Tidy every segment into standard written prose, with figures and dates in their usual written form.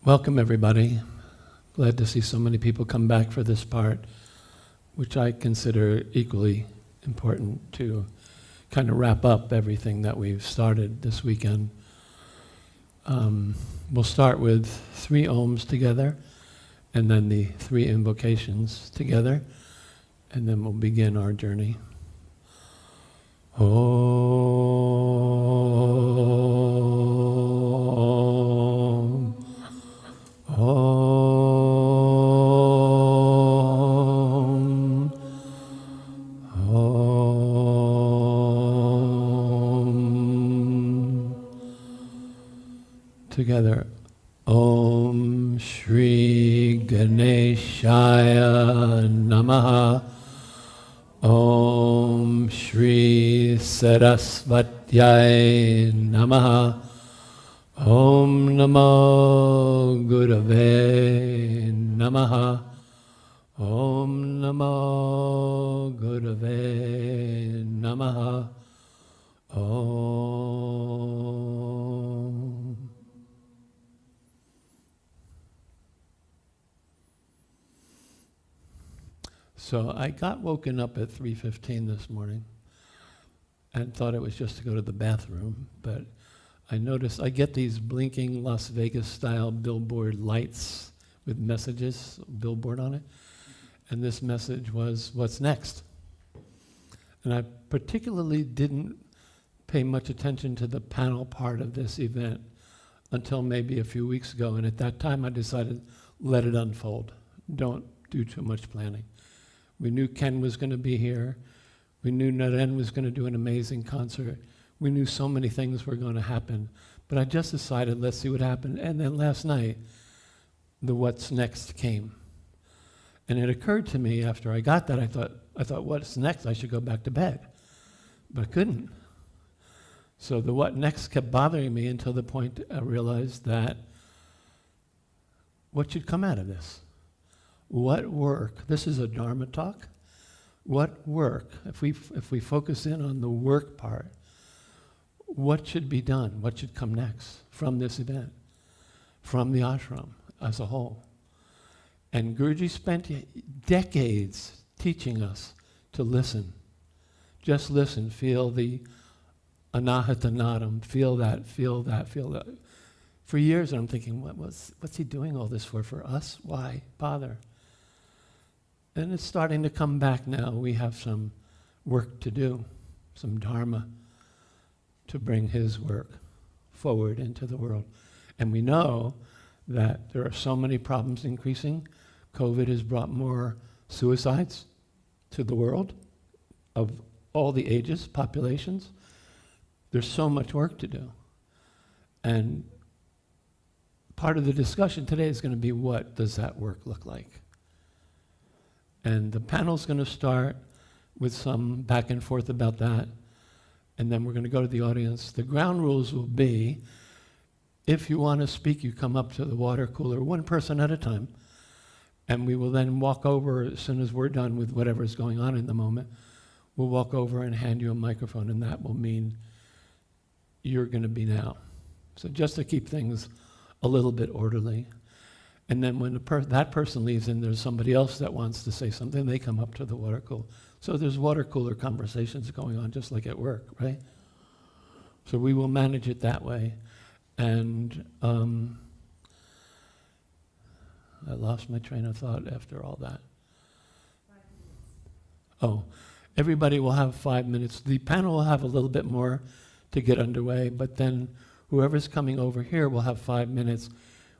Welcome, everybody. Glad to see so many people come back for this part, which I consider equally important to kind of wrap up everything that we've started this weekend. We'll start with 3 Ohms together, and then the 3 invocations together, and then we'll begin our journey. Om. Om. Om. Together. Om Shri Ganeshaya Namaha. Om Shri Sarasvatyai Namaha. Om Namo Gurave Namaha. Om Namo Gurave Namaha. Om. So I got woken up at 3:15 this morning and thought it was just to go to the bathroom, but I noticed I get these blinking Las Vegas style billboard lights with messages, billboard on it, and this message was, "What's next?" And I particularly didn't pay much attention to the panel part of this event until maybe a few weeks ago, and at that time I decided, let it unfold. Don't do too much planning. We knew Ken was going to be here. We knew Naren was going to do an amazing concert. We knew so many things were going to happen. But I just decided, let's see what happened. And then last night, the what's next came. And it occurred to me after I got that, I thought, what's next? I should go back to bed. But I couldn't. So the what next kept bothering me until the point I realized that what should come out of this? What work? This is a Dharma talk. What work? If we focus in on the work part, what should be done? What should come next from this event, from the ashram as a whole? And Guruji spent decades teaching us to listen. Just listen. Feel the anahata nadam. Feel that. Feel that. Feel that. For years, I'm thinking, what's he doing all this for? For us? Why bother? And it's starting to come back now. We have some work to do, some dharma to bring his work forward into the world. And we know that there are so many problems increasing. COVID has brought more suicides to the world of all the ages, populations. There's so much work to do. And part of the discussion today is going to be, what does that work look like? And the panel's going to start with some back and forth about that, and then we're going to go to the audience. The ground rules will be, if you want to speak, you come up to the water cooler, one person at a time, and we will then walk over as soon as we're done with whatever's going on in the moment. We'll walk over and hand you a microphone, and that will mean you're going to be now. So just to keep things a little bit orderly. And then when that person leaves and there's somebody else that wants to say something, they come up to the water cooler. So there's water cooler conversations going on just like at work, right? So we will manage it that way. And I lost my train of thought after all that. Oh, everybody will have 5 minutes. The panel will have a little bit more to get underway, but then whoever's coming over here will have 5 minutes.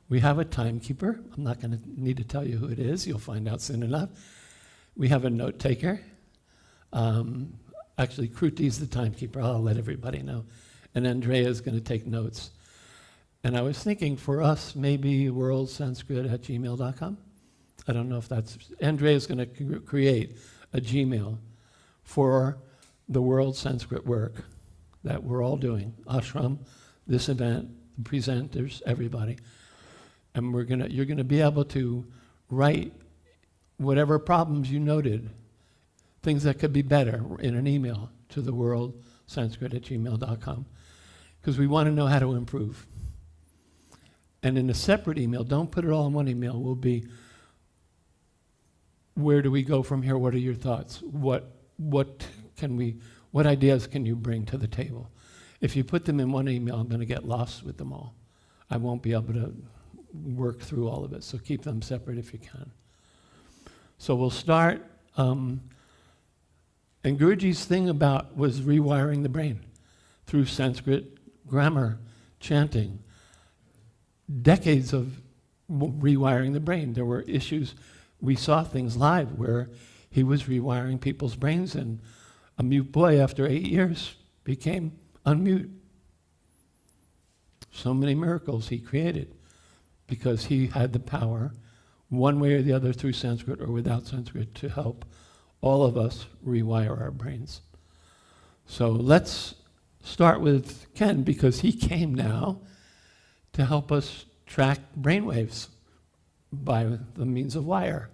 We have a timekeeper. I'm not going to need to tell you who it is. You'll find out soon enough. We have a note taker. Actually, Kruti's the timekeeper. I'll let everybody know. And Andrea's going to take notes. And I was thinking for us, maybe worldsanskrit@gmail.com. I don't know if that's... Andrea's going to create a Gmail for the World Sanskrit work that we're all doing. Ashram, this event, the presenters, everybody. And you're gonna be able to write whatever problems you noted, things that could be better, in an email to the worldsanskrit@gmail.com, because we want to know how to improve. And in a separate email, don't put it all in one email, will be, where do we go from here? What are your thoughts? What ideas can you bring to the table? If you put them in one email, I'm going to get lost with them all. I won't be able to work through all of it, so keep them separate if you can. So we'll start, and Guruji's thing was rewiring the brain through Sanskrit grammar, chanting. Decades of rewiring the brain. There were issues. We saw things live where he was rewiring people's brains, and a mute boy after 8 years became unmute. So many miracles he created because he had the power, one way or the other, through Sanskrit or without Sanskrit, to help all of us rewire our brains. So let's start with Ken, because he came now to help us track brainwaves by the means of wire.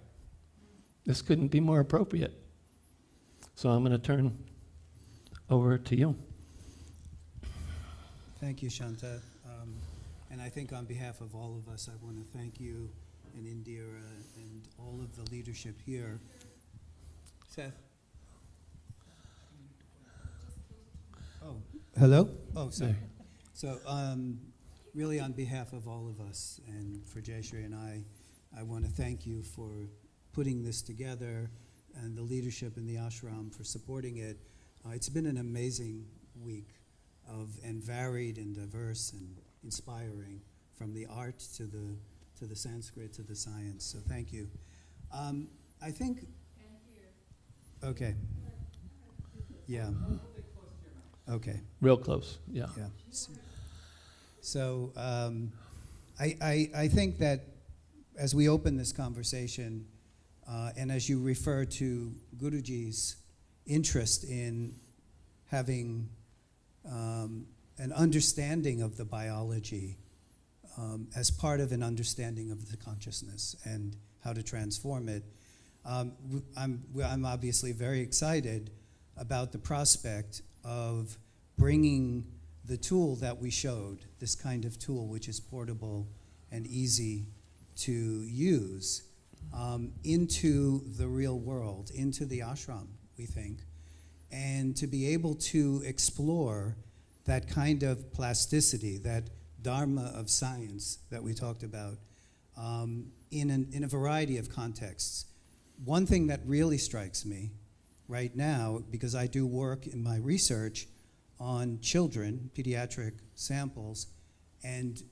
This couldn't be more appropriate. So I'm going to turn over to you. Thank you, Shanta. And I think on behalf of all of us, I want to thank you and Indira and all of the leadership here. Seth? Oh, hello? Oh, sorry. So really on behalf of all of us and for Jayashree and I want to thank you for putting this together and the leadership in the ashram for supporting it. It's been an amazing week and varied and diverse and inspiring, from the art to the Sanskrit to the science. So thank you. I think. Okay. Yeah. Okay. Real close. Yeah. Yeah. So I think that as we open this conversation, and as you refer to Guruji's interest in having an understanding of the biology as part of an understanding of the consciousness and how to transform it, I'm obviously very excited about the prospect of bringing the tool that we showed, this kind of tool which is portable and easy to use, into the real world, into the ashram, we think, and to be able to explore that kind of plasticity, that Dharma of science that we talked about, in a variety of contexts. One thing that really strikes me right now, because I do work in my research on children, pediatric samples, and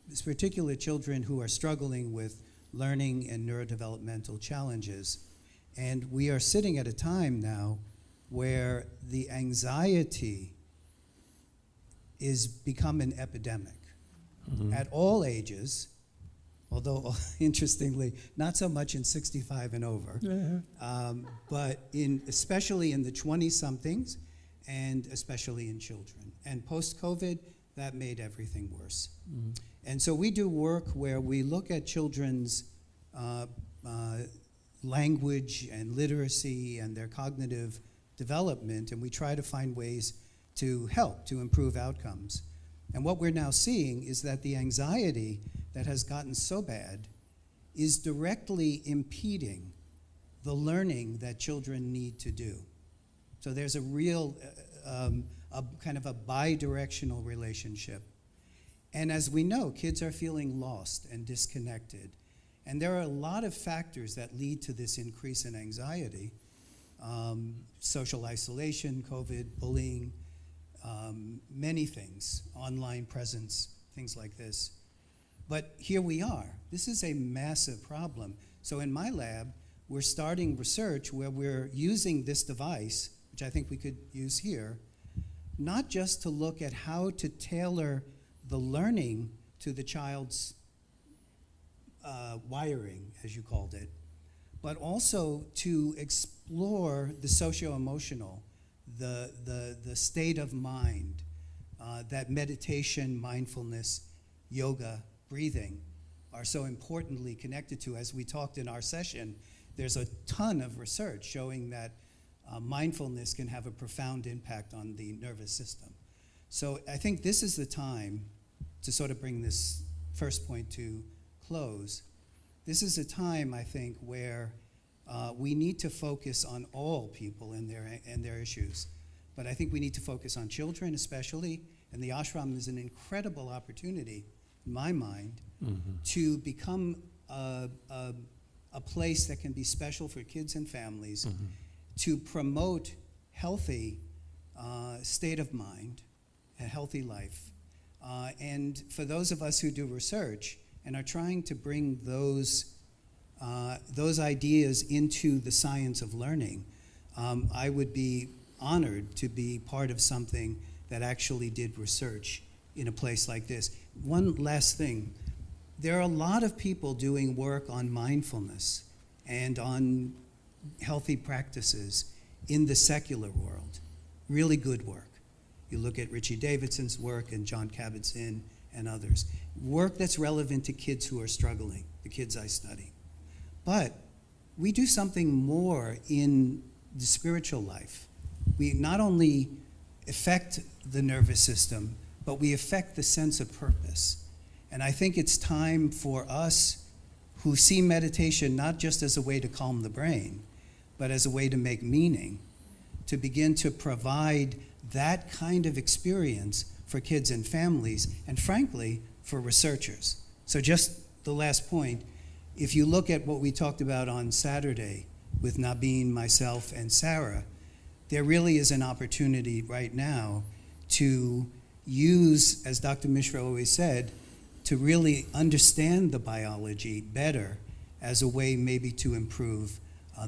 this particular children who are struggling with learning and neurodevelopmental challenges. And we are sitting at a time now where the anxiety is become an epidemic at all ages, although interestingly, not so much in 65 and over, but especially in the 20-somethings and especially in children. And post-COVID, that made everything worse. And so we do work where we look at children's language and literacy and their cognitive development, and we try to find ways to help to improve outcomes. And what we're now seeing is that the anxiety that has gotten so bad is directly impeding the learning that children need to do. So there's a real, a kind of a bi-directional relationship. And as we know, kids are feeling lost and disconnected. And there are a lot of factors that lead to this increase in anxiety. Social isolation, COVID, bullying, many things, online presence, things like this. But here we are. This is a massive problem. So in my lab, we're starting research where we're using this device, which I think we could use here, not just to look at how to tailor the learning to the child's wiring, as you called it, but also to explore the socio-emotional, the state of mind that meditation, mindfulness, yoga, breathing are so importantly connected to. As we talked in our session, there's a ton of research showing that mindfulness can have a profound impact on the nervous system. So I think this is the time to sort of bring this first point to close. This is a time, I think, where we need to focus on all people and their issues. But I think we need to focus on children especially, and the ashram is an incredible opportunity, in my mind, to become a place that can be special for kids and families, to promote healthy state of mind, a healthy life. And for those of us who do research and are trying to bring those ideas into the science of learning, I would be honored to be part of something that actually did research in a place like this. One last thing. There are a lot of people doing work on mindfulness and on healthy practices in the secular world. Really good work. You look at Richie Davidson's work and John Kabat-Zinn and others. Work that's relevant to kids who are struggling, the kids I study. But we do something more in the spiritual life. We not only affect the nervous system, but we affect the sense of purpose. And I think it's time for us who see meditation not just as a way to calm the brain, but as a way to make meaning, to begin to provide that kind of experience for kids and families, and frankly, for researchers. So just the last point, if you look at what we talked about on Saturday with Nabin, myself, and Sarah, there really is an opportunity right now to use, as Dr. Mishra always said, to really understand the biology better as a way maybe to improve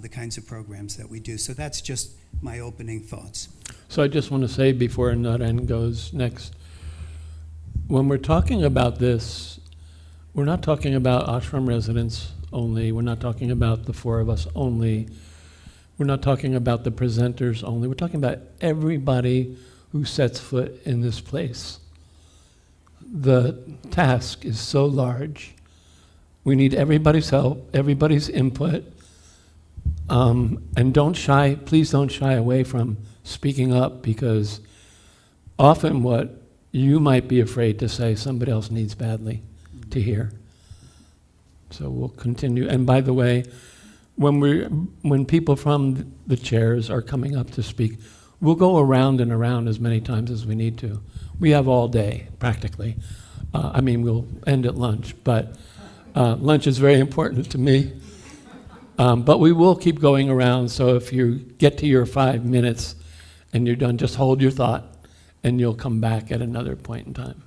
the kinds of programs that we do. So that's just my opening thoughts. So I just want to say before Naren goes next, when we're talking about this, we're not talking about ashram residents only, we're not talking about the four of us only, we're not talking about the presenters only, we're talking about everybody who sets foot in this place. The task is so large. We need everybody's help, everybody's input, and please don't shy away from speaking up, because often what you might be afraid to say, somebody else needs badly to hear. So we'll continue. And by the way, when people from the chairs are coming up to speak, we'll go around and around as many times as we need to. We have all day, practically. We'll end at lunch, but lunch is very important to me. But we will keep going around, so if you get to your 5 minutes and you're done, just hold your thought, and you'll come back at another point in time.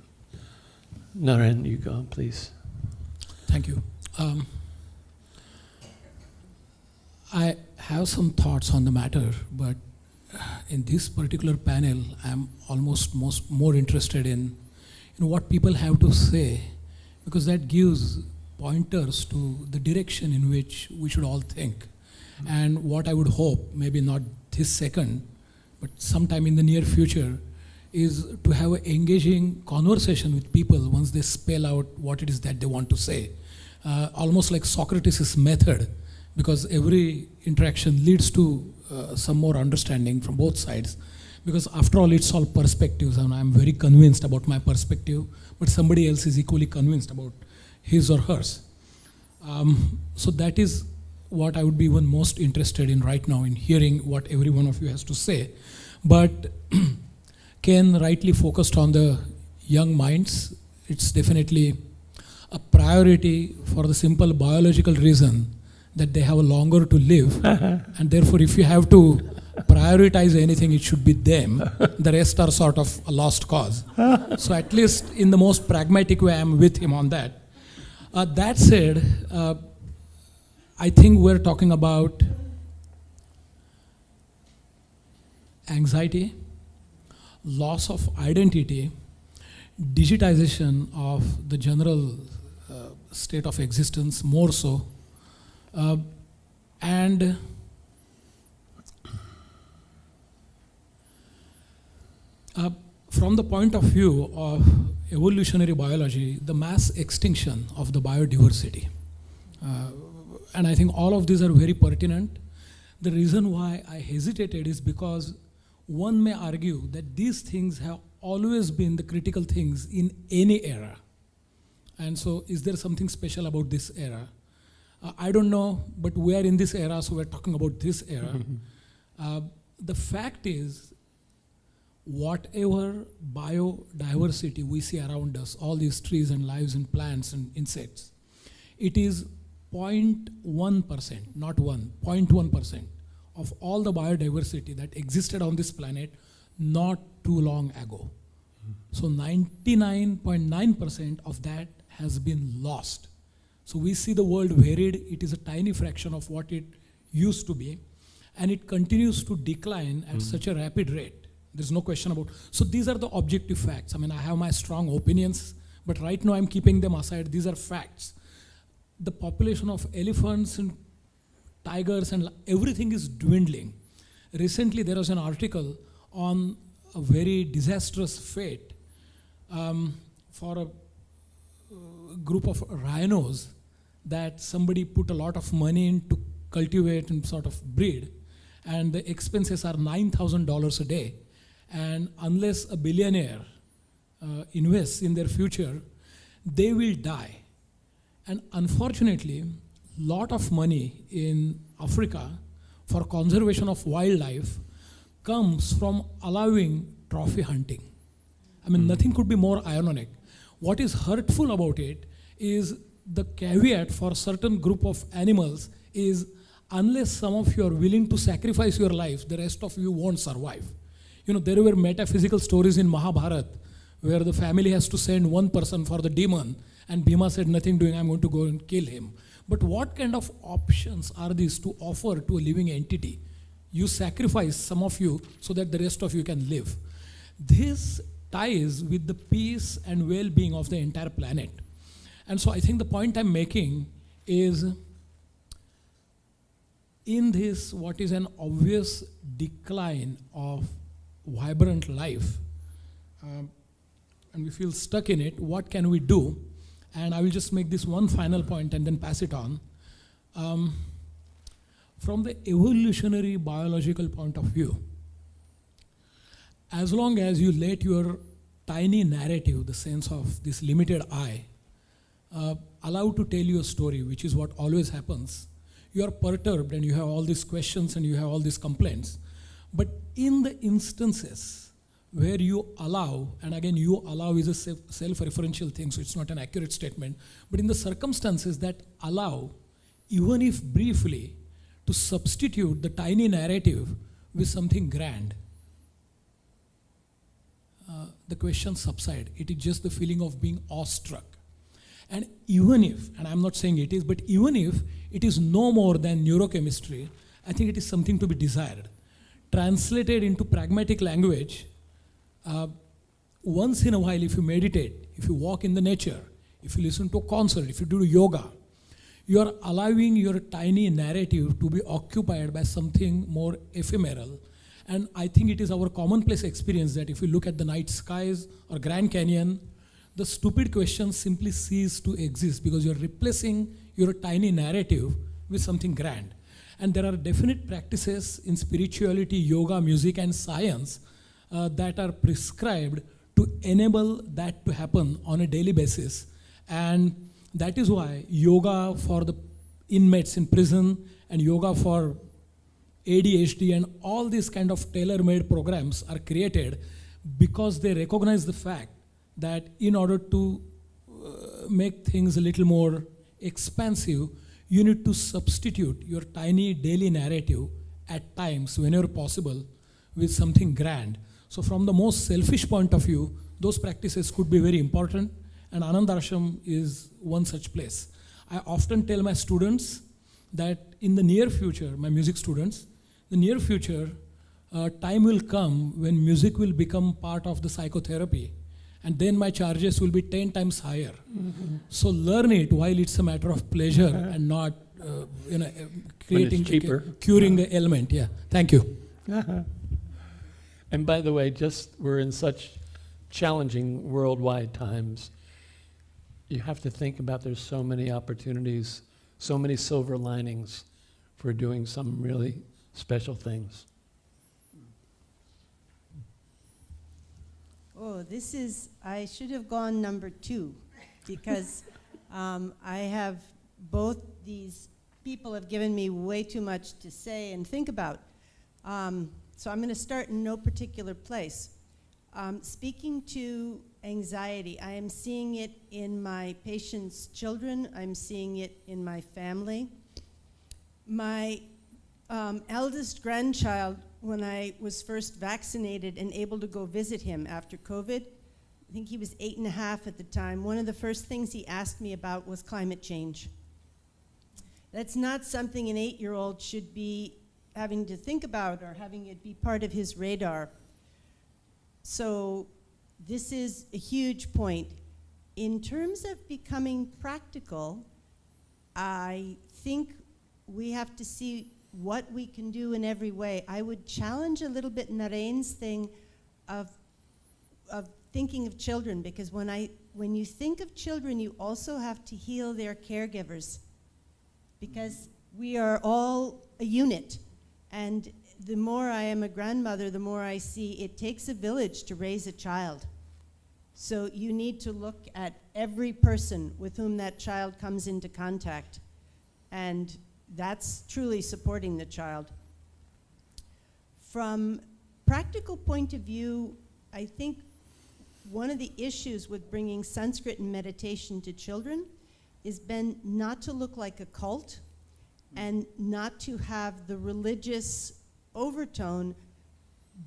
Naren, you go, please. Thank you. I have some thoughts on the matter, but in this particular panel, I'm almost more interested in what people have to say, because that gives pointers to the direction in which we should all think. And what I would hope, maybe not this second, but sometime in the near future, is to have an engaging conversation with people once they spell out what it is that they want to say. Almost like Socrates' method, because every interaction leads to some more understanding from both sides. Because after all, it's all perspectives, and I'm very convinced about my perspective, but somebody else is equally convinced about his or hers. So that is what I would be even most interested in right now, in hearing what every one of you has to say. But Ken rightly focused on the young minds. It's definitely a priority for the simple biological reason that they have longer to live. And therefore, if you have to prioritize anything, it should be them. The rest are sort of a lost cause. So at least in the most pragmatic way, I'm with him on that. That said, I think we're talking about anxiety, loss of identity, digitization of the general state of existence more so, and from the point of view of evolutionary biology, the mass extinction of the biodiversity. And I think all of these are very pertinent. The reason why I hesitated is because one may argue that these things have always been the critical things in any era. And so, is there something special about this era? I don't know, but we are in this era, so we're talking about this era. The fact is, whatever biodiversity we see around us, all these trees and lives and plants and insects, it is 0.1%, not 0.1% of all the biodiversity that existed on this planet not too long ago. So 99.9% of that has been lost. So we see the world varied. It is a tiny fraction of what it used to be, and it continues to decline at such a rapid rate. There's no question about. So these are the objective facts. I mean, I have my strong opinions, but right now I'm keeping them aside. These are facts. The population of elephants and tigers and everything is dwindling. Recently, there was an article on a very disastrous fate for a group of rhinos that somebody put a lot of money in to cultivate and sort of breed, and the expenses are $9,000 a day. And unless a billionaire invests in their future, they will die. And unfortunately, lot of money in Africa for conservation of wildlife comes from allowing trophy hunting. I mean, nothing could be more ironic. What is hurtful about it is the caveat for certain group of animals is unless some of you are willing to sacrifice your life, the rest of you won't survive. You know, there were metaphysical stories in Mahabharata where the family has to send one person for the demon, and Bhima said, nothing doing, I'm going to go and kill him. But what kind of options are these to offer to a living entity? You sacrifice some of you so that the rest of you can live. This ties with the peace and well-being of the entire planet. And so I think the point I'm making is, in this, what is an obvious decline of vibrant life, and we feel stuck in it, what can we do? And I will just make this one final point and then pass it on. From the evolutionary biological point of view, as long as you let your tiny narrative, the sense of this limited I, allow to tell you a story, which is what always happens, you are perturbed and you have all these questions and you have all these complaints. But in the instances where you allow, and again, you allow is a self-referential thing, so it's not an accurate statement, but in the circumstances that allow, even if briefly, to substitute the tiny narrative with something grand, the questions subside. It is just the feeling of being awestruck. And even if, and I'm not saying it is, but even if it is no more than neurochemistry, I think it is something to be desired. Translated into pragmatic language, once in a while, if you meditate, if you walk in the nature, if you listen to a concert, if you do yoga, you are allowing your tiny narrative to be occupied by something more ephemeral. And I think it is our commonplace experience that if you look at the night skies or Grand Canyon, the stupid questions simply cease to exist because you're replacing your tiny narrative with something grand. And there are definite practices in spirituality, yoga, music, and science that are prescribed to enable that to happen on a daily basis. And that is why yoga for the inmates in prison and yoga for ADHD and all these kind of tailor-made programs are created because they recognize the fact that in order to make things a little more expansive, you need to substitute your tiny daily narrative at times, whenever possible, with something grand. So from the most selfish point of view, those practices could be very important, and Anand Ashram is one such place. I often tell my students that in the near future, my music students, the near future, time will come when music will become part of the psychotherapy, and then my charges will be 10 times higher. Mm-hmm. So learn it while it's a matter of pleasure and not, creating, curing the ailment. Yeah, thank you. And by the way, we're in such challenging worldwide times. You have to think about there's so many opportunities, so many silver linings for doing some really special things. Oh, I should have gone number 2 because I have both these people have given me way too much to say and think about. So I'm going to start in no particular place. Speaking to anxiety, I am seeing it in my patients' children. I'm seeing it in my family. My eldest grandchild, when I was first vaccinated and able to go visit him after COVID, I think he was 8.5 at the time, one of the first things he asked me about was climate change. That's not something an 8-year-old should be having to think about or having it be part of his radar. So this is a huge point. In terms of becoming practical, I think we have to see what we can do in every way. I would challenge a little bit Naren's thing of thinking of children, because when you think of children, you also have to heal their caregivers, because we are all a unit. And the more I am a grandmother, the more I see it takes a village to raise a child. So you need to look at every person with whom that child comes into contact. And that's truly supporting the child. From practical point of view, I think one of the issues with bringing Sanskrit and meditation to children is been not to look like a cult and not to have the religious overtone,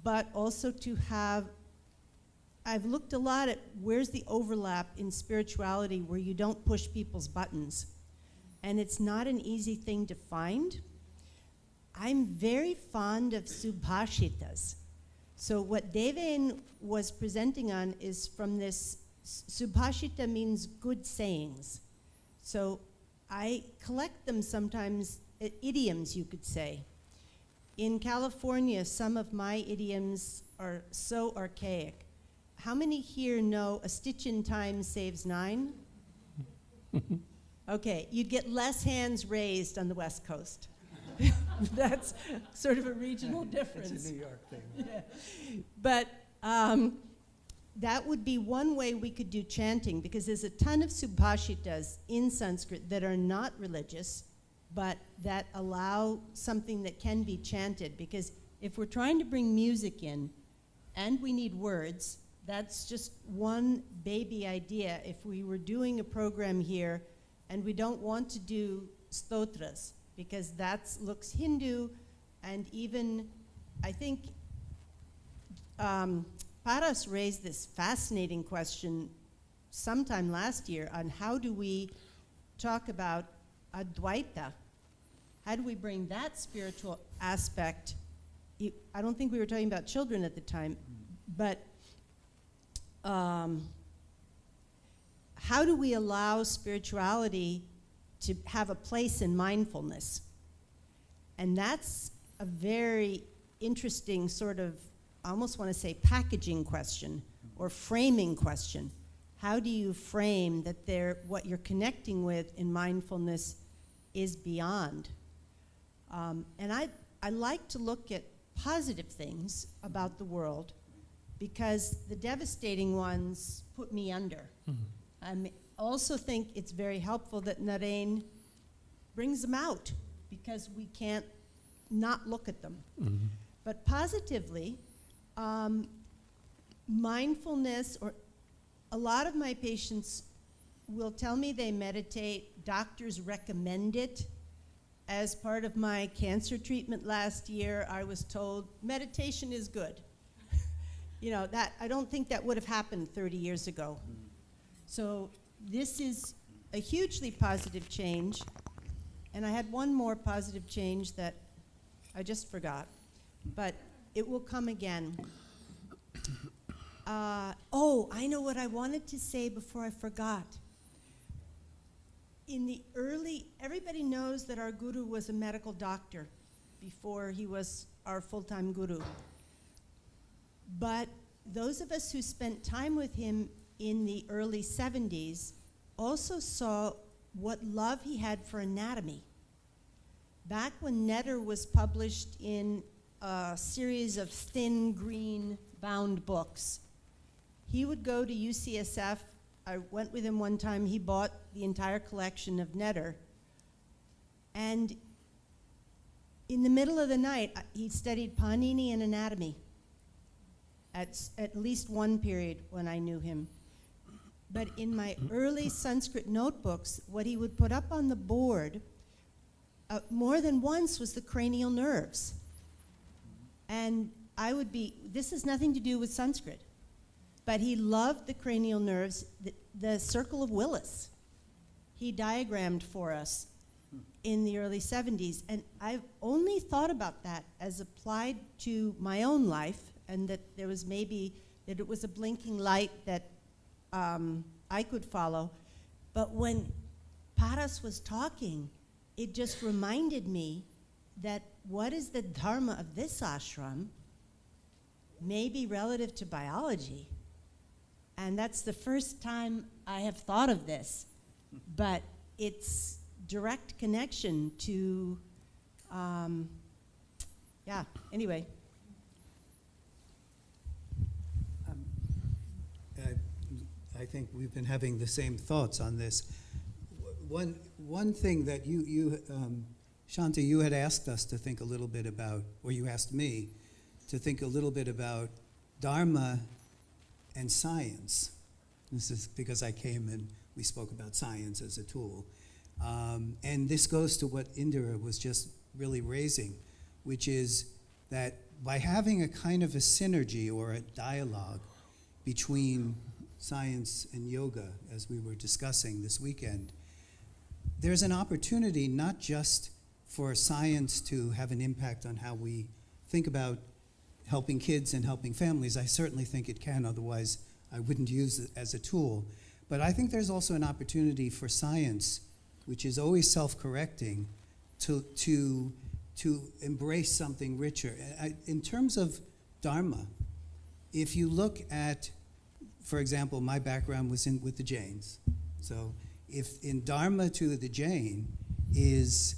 but also to have, I've looked a lot at where's the overlap in spirituality where you don't push people's buttons. And it's not an easy thing to find. I'm very fond of subhashitas. So what Deven was presenting on is from this, subhashita means good sayings. So I collect them sometimes, idioms you could say. In California, some of my idioms are so archaic. How many here know a stitch in time saves 9? Okay, you'd get less hands raised on the West Coast. That's sort of a regional difference. It's a New York thing. Yeah. But that would be one way we could do chanting, because there's a ton of subhashitas in Sanskrit that are not religious, but that allow something that can be chanted. Because if we're trying to bring music in and we need words, that's just one baby idea. If we were doing a program here and we don't want to do stotras, because that looks Hindu, and even, I think, Paras raised this fascinating question sometime last year on how do we talk about Advaita? How do we bring that spiritual aspect? I don't think we were talking about children at the time, but how do we allow spirituality to have a place in mindfulness? And that's a very interesting sort of, I almost want to say packaging question or framing question. How do you frame that what you're connecting with in mindfulness is beyond? And I like to look at positive things about the world, because the devastating ones put me under. I also think it's very helpful that Naren brings them out, because we can't not look at them. But positively, mindfulness, or a lot of my patients will tell me they meditate. Doctors recommend it. As part of my cancer treatment last year, I was told meditation is good. You know, that I don't think that would have happened 30 years ago. So this is a hugely positive change. And I had one more positive change that I just forgot, but it will come again. Oh, I know what I wanted to say before I forgot. In the everybody knows that our guru was a medical doctor before he was our full-time guru. But those of us who spent time with him in the early 70s also saw what love he had for anatomy. Back when Netter was published in a series of thin green bound books, he would go to UCSF I went with him one time. He bought the entire collection of Netter. And in the middle of the night, he studied Panini and anatomy at least one period when I knew him. But in my early Sanskrit notebooks, what he would put up on the board more than once was the cranial nerves. And this has nothing to do with Sanskrit, but he loved the cranial nerves, the circle of Willis. He diagrammed for us in the early 70s, and I've only thought about that as applied to my own life, and that there was that it was a blinking light that I could follow. But when Paras was talking, it just reminded me that what is the dharma of this ashram may be relative to biology. And that's the first time I have thought of this, but it's direct connection to, anyway. I think we've been having the same thoughts on this. One thing that you Shanta, you had asked us to think a little bit about, or you asked me to think a little bit about Dharma and science. This is because I came and we spoke about science as a tool. And this goes to what Indira was just really raising, which is that by having a kind of a synergy or a dialogue between science and yoga, as we were discussing this weekend, there's an opportunity not just for science to have an impact on how we think about helping kids and helping families. I certainly think it can, otherwise I wouldn't use it as a tool. But I think there's also an opportunity for science, which is always self-correcting, to embrace something richer. In terms of Dharma, if you look at, for example, my background was with the Jains. So if in Dharma to the Jain is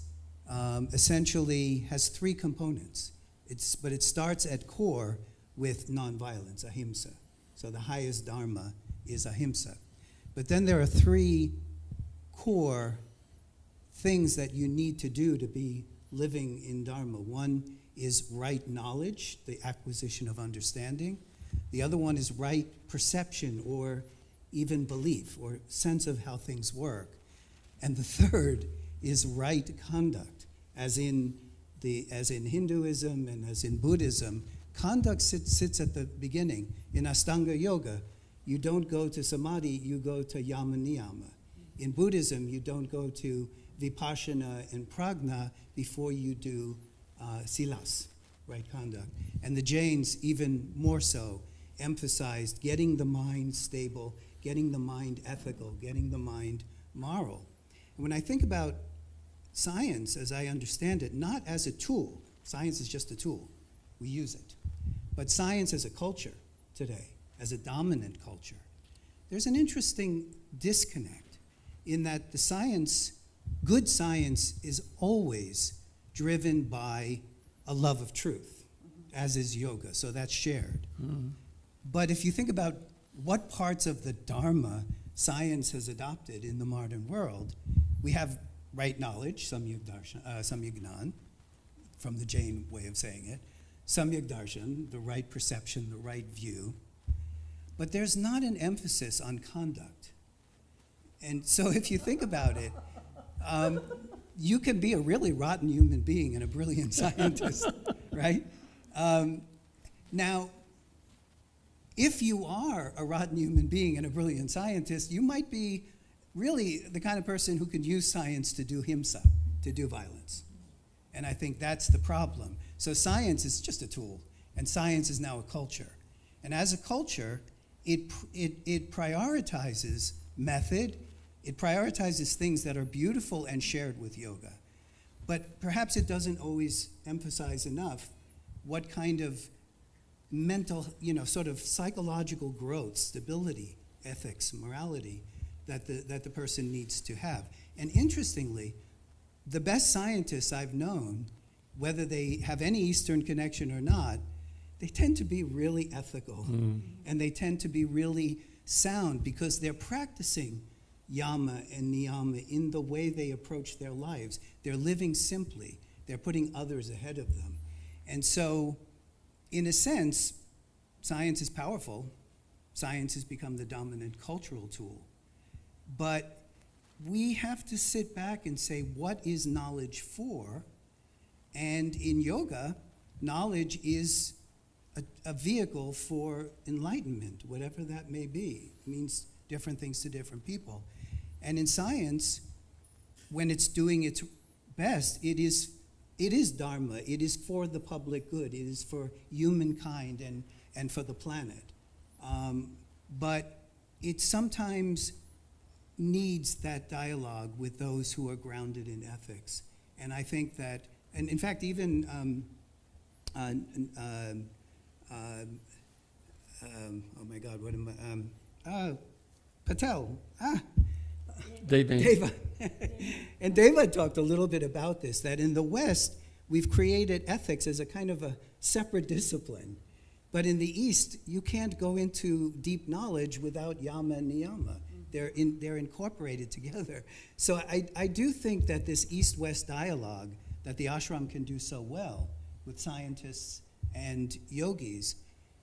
essentially has three components. But it starts at core with nonviolence, ahimsa. So the highest Dharma is ahimsa. But then there are three core things that you need to do to be living in Dharma. One is right knowledge, the acquisition of understanding. The other one is right perception or even belief or sense of how things work. And the third is right conduct, as in Hinduism and as in Buddhism. Conduct sits at the beginning. In Ashtanga Yoga, you don't go to Samadhi, you go to Yama Niyama. In Buddhism, you don't go to Vipassana and Prajna before you do Silas, right conduct. And the Jains, even more so, emphasized getting the mind stable, getting the mind ethical, getting the mind moral. And when I think about science, as I understand it, not as a tool, science is just a tool, we use it, but science as a culture today, as a dominant culture, there's an interesting disconnect in that the science, good science, is always driven by a love of truth, as is yoga, so that's shared. Mm-hmm. But if you think about what parts of the Dharma science has adopted in the modern world, we have right knowledge, samyak darshan, from the Jain way of saying it, samyak darshan, the right perception, the right view. But there's not an emphasis on conduct. And so if you think about it, you can be a really rotten human being and a brilliant scientist, right? Now, if you are a rotten human being and a brilliant scientist, you might be really the kind of person who can use science to do himsa, to do violence. And I think that's the problem. So science is just a tool, and science is now a culture. And as a culture, it prioritizes method, it prioritizes things that are beautiful and shared with yoga. But perhaps it doesn't always emphasize enough what kind of mental, sort of psychological growth, stability, ethics, morality that the person needs to have. And interestingly, the best scientists I've known, whether they have any Eastern connection or not, they tend to be really ethical. Mm. And they tend to be really sound because they're practicing yama and niyama in the way they approach their lives. They're living simply. They're putting others ahead of them. And so, in a sense, science is powerful. Science has become the dominant cultural tool. But we have to sit back and say, what is knowledge for? And in yoga, knowledge is a vehicle for enlightenment, whatever that may be. It means different things to different people. And in science, when it's doing its best, it is Dharma. It is for the public good. It is for humankind and for the planet. But it sometimes needs that dialogue with those who are grounded in ethics. And I think that, and in fact, even oh my God, what am I? Patel. Deva. And Deva talked a little bit about this, that in the West, we've created ethics as a kind of a separate discipline. But in the East, you can't go into deep knowledge without yama and niyama. They're incorporated together. So I do think that this East-West dialogue that the ashram can do so well with scientists and yogis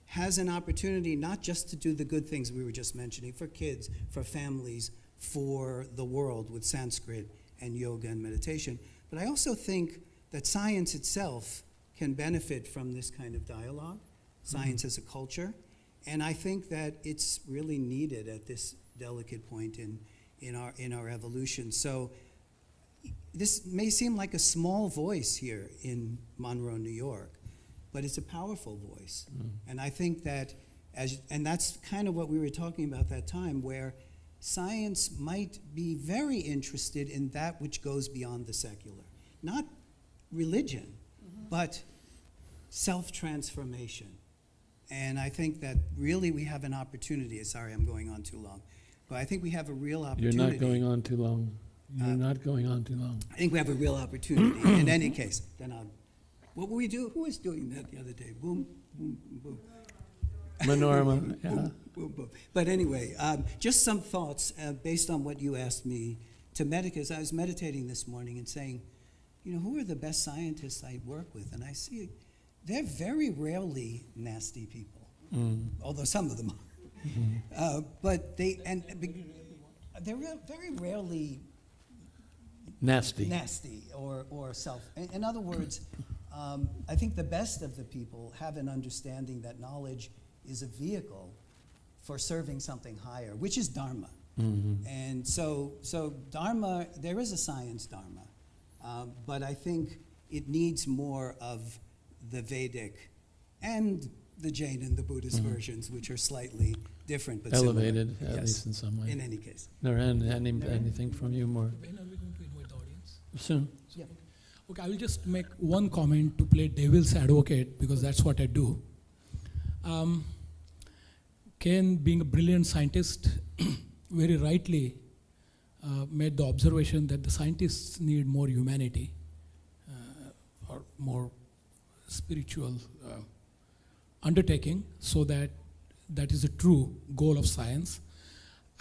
has an opportunity not just to do the good things we were just mentioning for kids, for families, for the world with Sanskrit and yoga and meditation, but I also think that science itself can benefit from this kind of dialogue, science as a culture, and I think that it's really needed at this delicate point in our evolution. So this may seem like a small voice here in Monroe, New York, but it's a powerful voice. And I think that, and that's kind of what we were talking about that time, where science might be very interested in that which goes beyond the secular. Not religion, but self-transformation. And I think that really we have an opportunity. Sorry, I'm going on too long. But I think we have a real opportunity. You're not going on too long. You're not going on too long. I think we have a real opportunity. In any case, then what will we do? Who was doing that the other day? Boom, boom, boom. Manorama, yeah. Boom, boom, boom. But anyway, just some thoughts based on what you asked me to meditate. As I was meditating this morning and saying, who are the best scientists I work with? And I see they're very rarely nasty people, although some of them are. But they're very rarely nasty or self. In other words, I think the best of the people have an understanding that knowledge is a vehicle for serving something higher, which is Dharma. And so Dharma, there is a science Dharma, but I think it needs more of the Vedic and the Jain and the Buddhist versions, which are slightly different but elevated, similar. at least in some way. In any case. Naren, anything from you more? When are we going to invite the audience? Soon. Yeah. Okay, I will just make one comment to play devil's advocate because that's what I do. Ken, being a brilliant scientist, very rightly made the observation that the scientists need more humanity or more spiritual undertaking, so that is a true goal of science.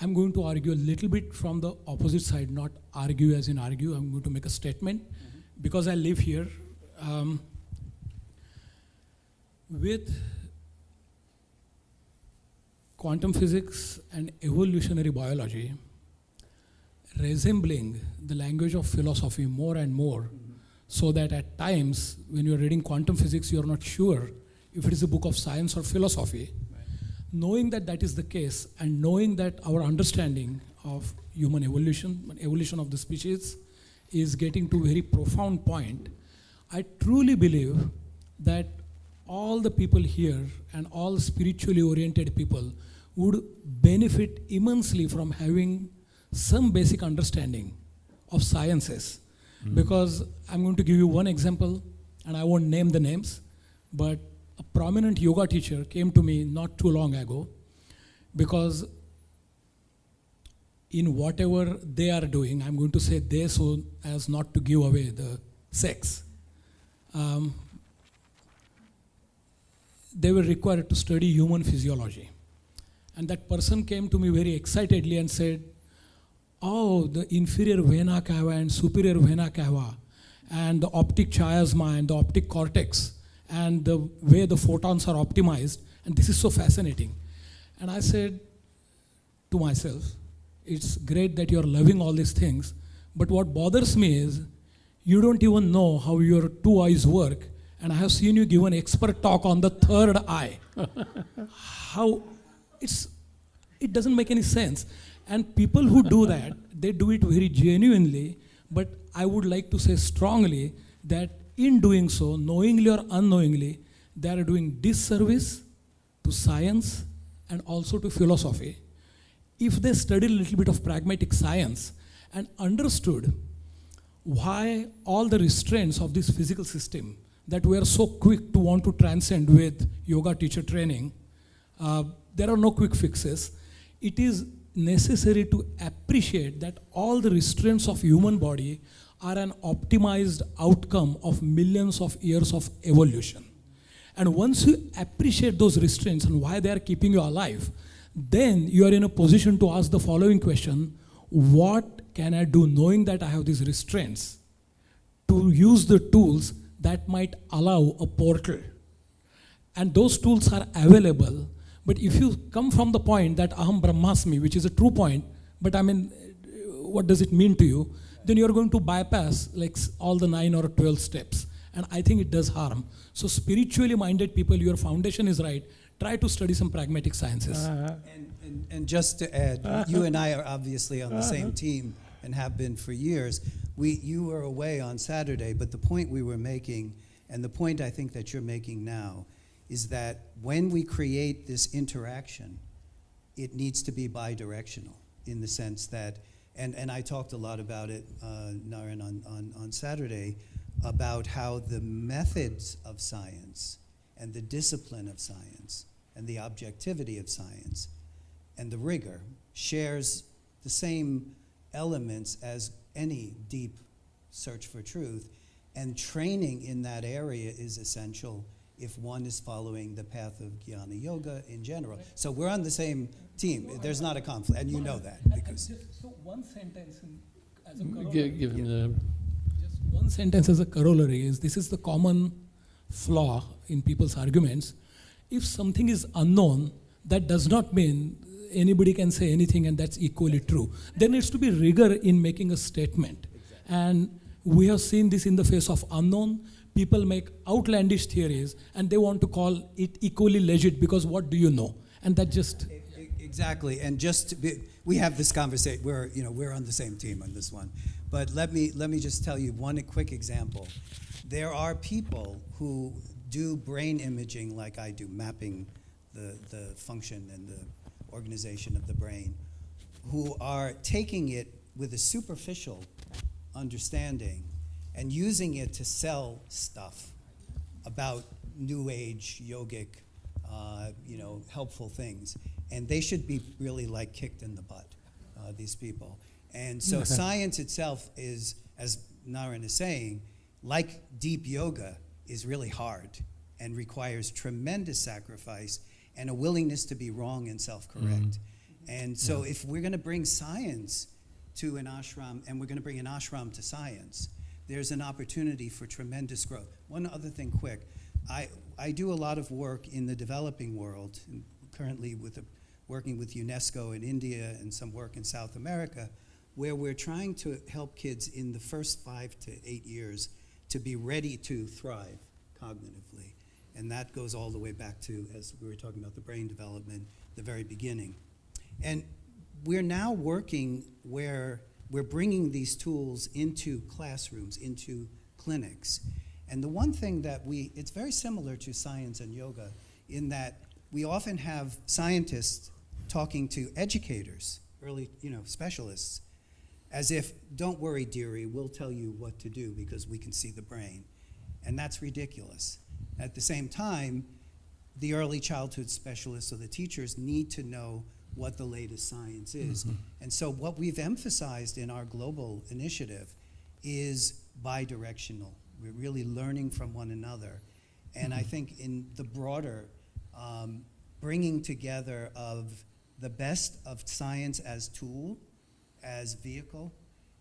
I'm going to argue a little bit from the opposite side, not argue as in argue. I'm going to make a statement. Because I live here, with quantum physics and evolutionary biology resembling the language of philosophy more and more, so that at times when you're reading quantum physics, you're not sure if it is a book of science or philosophy. Knowing that that is the case, and knowing that our understanding of human evolution of the species is getting to a very profound point, I truly believe that all the people here and all spiritually oriented people would benefit immensely from having some basic understanding of sciences. Because I'm going to give you one example, and I won't name the names, but a prominent yoga teacher came to me not too long ago, because in whatever they are doing, I'm going to say they so as not to give away the sex, they were required to study human physiology. And that person came to me very excitedly and said, oh, the inferior vena cava and superior vena cava, and the optic chiasma and the optic cortex, and the way the photons are optimized, and this is so fascinating. And I said to myself, it's great that you're loving all these things, but what bothers me is you don't even know how your two eyes work, and I have seen you give an expert talk on the third eye. How it doesn't make any sense. And people who do that, they do it very genuinely, but I would like to say strongly that in doing so, knowingly or unknowingly, they are doing disservice to science and also to philosophy. If they studied a little bit of pragmatic science and understood why all the restraints of this physical system that we are so quick to want to transcend with yoga teacher training, there are no quick fixes. It is necessary to appreciate that all the restraints of human body are an optimized outcome of millions of years of evolution. And once you appreciate those restraints and why they are keeping you alive, then you are in a position to ask the following question: what can I do knowing that I have these restraints to use the tools that might allow a portal? And those tools are available. But if you come from the point that aham brahmasmi, which is a true point, but I mean, what does it mean to you? Then you're going to bypass like all the 9 or 12 steps. And I think it does harm. So spiritually minded people, your foundation is right. Try to study some pragmatic sciences. And just to add, you and I are obviously on the same team and have been for years. You were away on Saturday, but the point we were making, and the point I think that you're making now, is that when we create this interaction, it needs to be bidirectional in the sense that, and I talked a lot about it, Naren, on Saturday, about how the methods of science and the discipline of science and the objectivity of science and the rigor shares the same elements as any deep search for truth, and training in that area is essential if one is following the path of Jnana Yoga in general. So we're on the same team. There's not a conflict, and you know that. Because So one sentence as a corollary. Give him the... Just one sentence as a corollary is, this is the common flaw in people's arguments. If something is unknown, that does not mean anybody can say anything and that's equally true. There needs to be rigor in making a statement. Exactly. And we have seen this in the face of unknown. People make outlandish theories and they want to call it equally legit because what do you know? And that just... Exactly, and just to be, we have this conversation. We're on the same team on this one. But let me just tell you one quick example. There are people who do brain imaging like I do, mapping the function and the organization of the brain, who are taking it with a superficial understanding and using it to sell stuff about new age, yogic, helpful things. And they should be really like kicked in the butt, these people. And so science itself is, as Naren is saying, like deep yoga, is really hard and requires tremendous sacrifice and a willingness to be wrong and self-correct. And so if we're going to bring science to an ashram, and we're going to bring an ashram to science, there's an opportunity for tremendous growth. One other thing quick. I do a lot of work in the developing world, currently working with UNESCO in India and some work in South America, where we're trying to help kids in the first 5 to 8 years to be ready to thrive cognitively. And that goes all the way back to, as we were talking about the brain development, the very beginning. And we're now working where we're bringing these tools into classrooms, into clinics. And the one thing that it's very similar to science and yoga in that we often have scientists talking to educators, early, specialists, as if, don't worry, dearie, we'll tell you what to do because we can see the brain. And that's ridiculous. At the same time, the early childhood specialists or the teachers need to know what the latest science is. And so what we've emphasized in our global initiative is bidirectional. We're really learning from one another. And I think in the broader bringing together of the best of science as tool, as vehicle,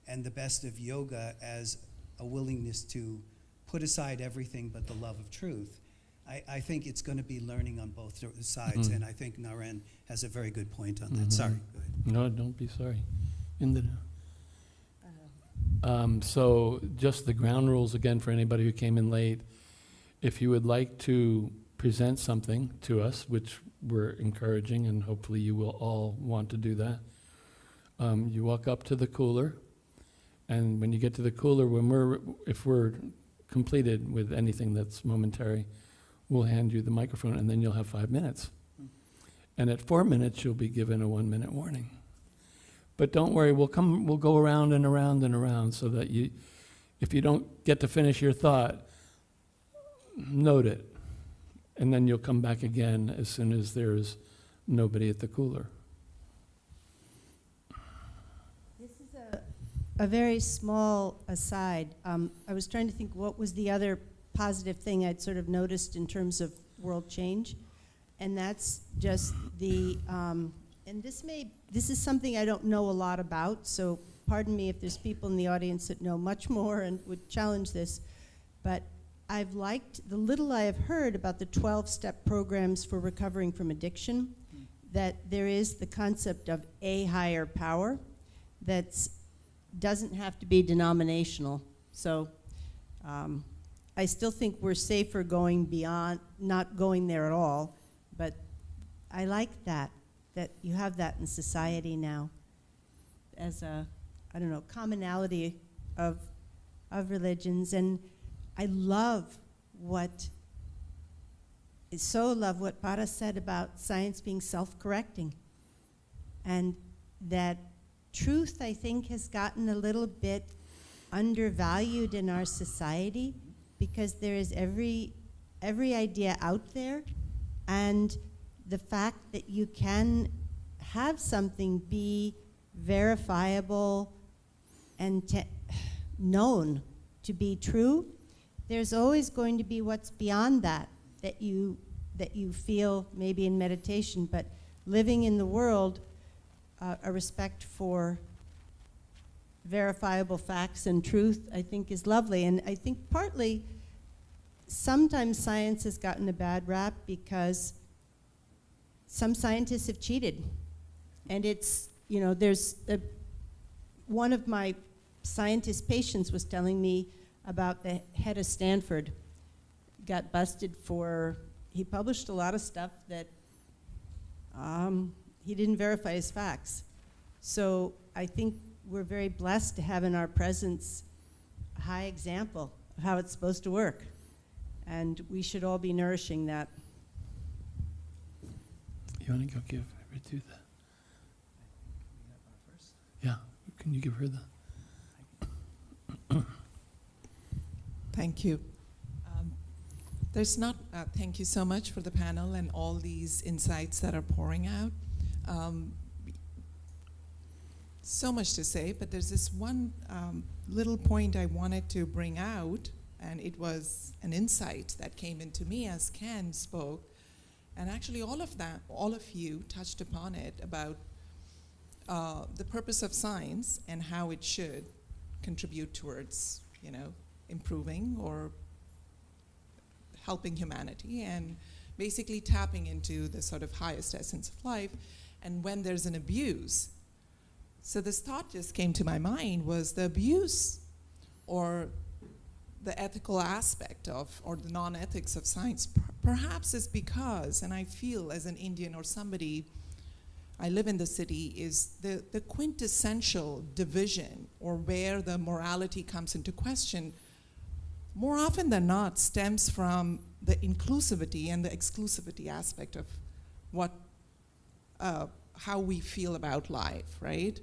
and the best of yoga as a willingness to put aside everything but the love of truth. I think it's going to be learning on both sides, and I think Naren has a very good point on that. Sorry, go ahead. No, don't be sorry. So just the ground rules again for anybody who came in late. If you would like to present something to us, which we're encouraging, and hopefully you will all want to do that, you walk up to the cooler, and when you get to the cooler, if we're completed with anything that's momentary, we'll hand you the microphone, and then you'll have 5 minutes. And at 4 minutes, you'll be given a 1-minute warning. But don't worry, we'll go around and around and around so that if you don't get to finish your thought, note it. And then you'll come back again as soon as there's nobody at the cooler. This is a very small aside. I was trying to think what was the other positive thing I'd sort of noticed in terms of world change. And that's just the, and this is something I don't know a lot about, so pardon me if there's people in the audience that know much more and would challenge this, but I've liked the little I have heard about the 12-step programs for recovering from addiction, that there is the concept of a higher power that doesn't have to be denominational. So I still think we're safer going beyond, not going there at all, but I like that you have that in society now as a, I don't know, commonality of religions. And I love what Para said about science being self-correcting. And that truth, I think, has gotten a little bit undervalued in our society because there is every idea out there, and the fact that you can have something be verifiable and known to be true, there's always going to be what's beyond that you feel maybe in meditation, but living in the world, a respect for verifiable facts and truth, I think is lovely. And I think partly sometimes science has gotten a bad rap because some scientists have cheated. And it's, there's one of my scientist patients was telling me about the head of Stanford. Got busted for, he published a lot of stuff that he didn't verify his facts. So I think we're very blessed to have in our presence a high example of how it's supposed to work. And we should all be nourishing that. You want to go give Ritu that? Yeah, can you give her that? Thank you. Thank you so much for the panel and all these insights that are pouring out. So much to say, but there's this one little point I wanted to bring out, and it was an insight that came into me as Ken spoke. And actually all of you touched upon it about the purpose of science and how it should contribute towards, improving or helping humanity and basically tapping into the sort of highest essence of life. And when there's an abuse, so this thought just came to my mind was the abuse or the ethical aspect of, or the non-ethics of science, perhaps is because, and I feel as an Indian or somebody, I live in the city, is the quintessential division or where the morality comes into question, more often than not stems from the inclusivity and the exclusivity aspect of what, how we feel about life, right?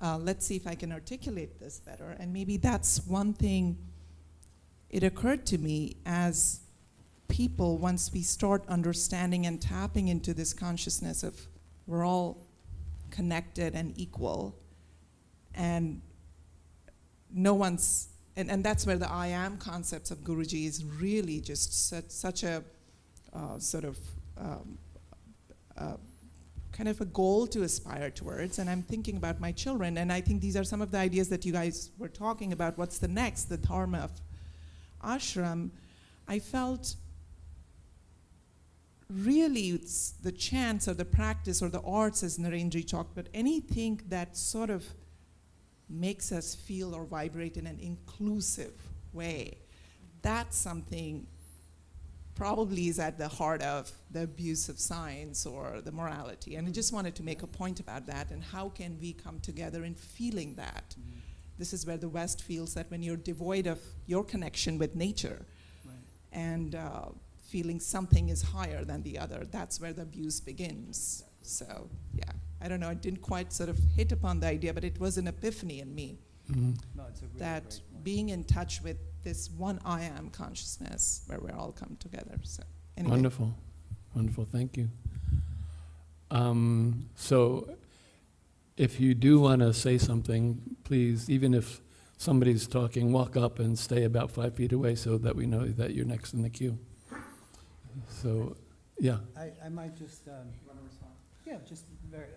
Let's see if I can articulate this better. And maybe that's one thing. It occurred to me as people, once we start understanding and tapping into this consciousness of we're all connected and equal, and no one's, and that's where the I am concepts of Guruji is really just such a sort of kind of a goal to aspire towards, and I'm thinking about my children, and I think these are some of the ideas that you guys were talking about. What's the next, the Dharma of ashram? I felt really it's the chance or the practice or the arts, as Narenji talked about, anything that sort of makes us feel or vibrate in an inclusive way. That's something probably is at the heart of the abuse of science or the morality. And I just wanted to make a point about that, and how can we come together in feeling that? Mm-hmm. This is where the West feels that when you're devoid of your connection with nature, Right. and feeling something is higher than the other, that's where the abuse begins. So, yeah, I don't know, I didn't quite sort of hit upon the idea, but it was an epiphany in me Mhm. No, it's a really that great point. being in touch with this one I am consciousness where we all come together. So, anyway. Wonderful. Wonderful. Thank you. So if you do want to say something, please, even if somebody's talking, walk up and stay about 5 feet away so that we know that you're next in the queue. So, yeah. I might just, yeah, just very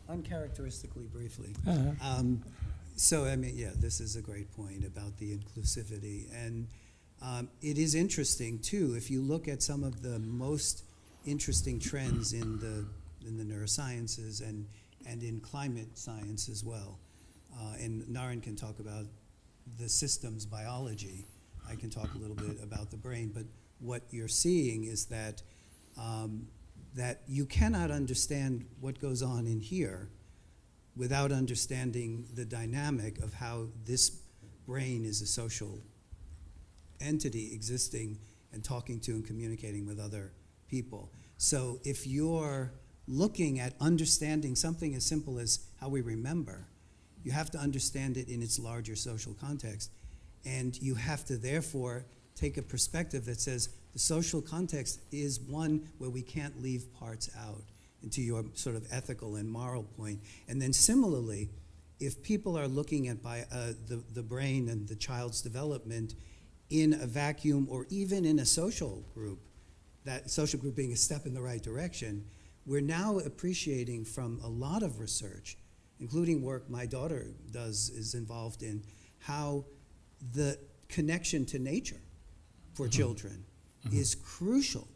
uncharacteristically briefly. Uh-huh. So, I mean, yeah, this is a great point about the inclusivity. And it is interesting, too, if you look at some of the most interesting trends in the neurosciences and in climate science as well. And Naren can talk about the systems biology. I can talk a little bit about the brain. But what you're seeing is that that you cannot understand what goes on in here without understanding the dynamic of how this brain is a social entity existing and talking to and communicating with other people. So if you're looking at understanding something as simple as how we remember, you have to understand it in its larger social context. And you have to therefore take a perspective that says the social context is one where we can't leave parts out, into your sort of ethical and moral point. And then similarly, if people are looking at the brain and the child's development in a vacuum or even in a social group, that social group being a step in the right direction, we're now appreciating from a lot of research, including work my daughter is involved in, how the connection to nature for children is crucial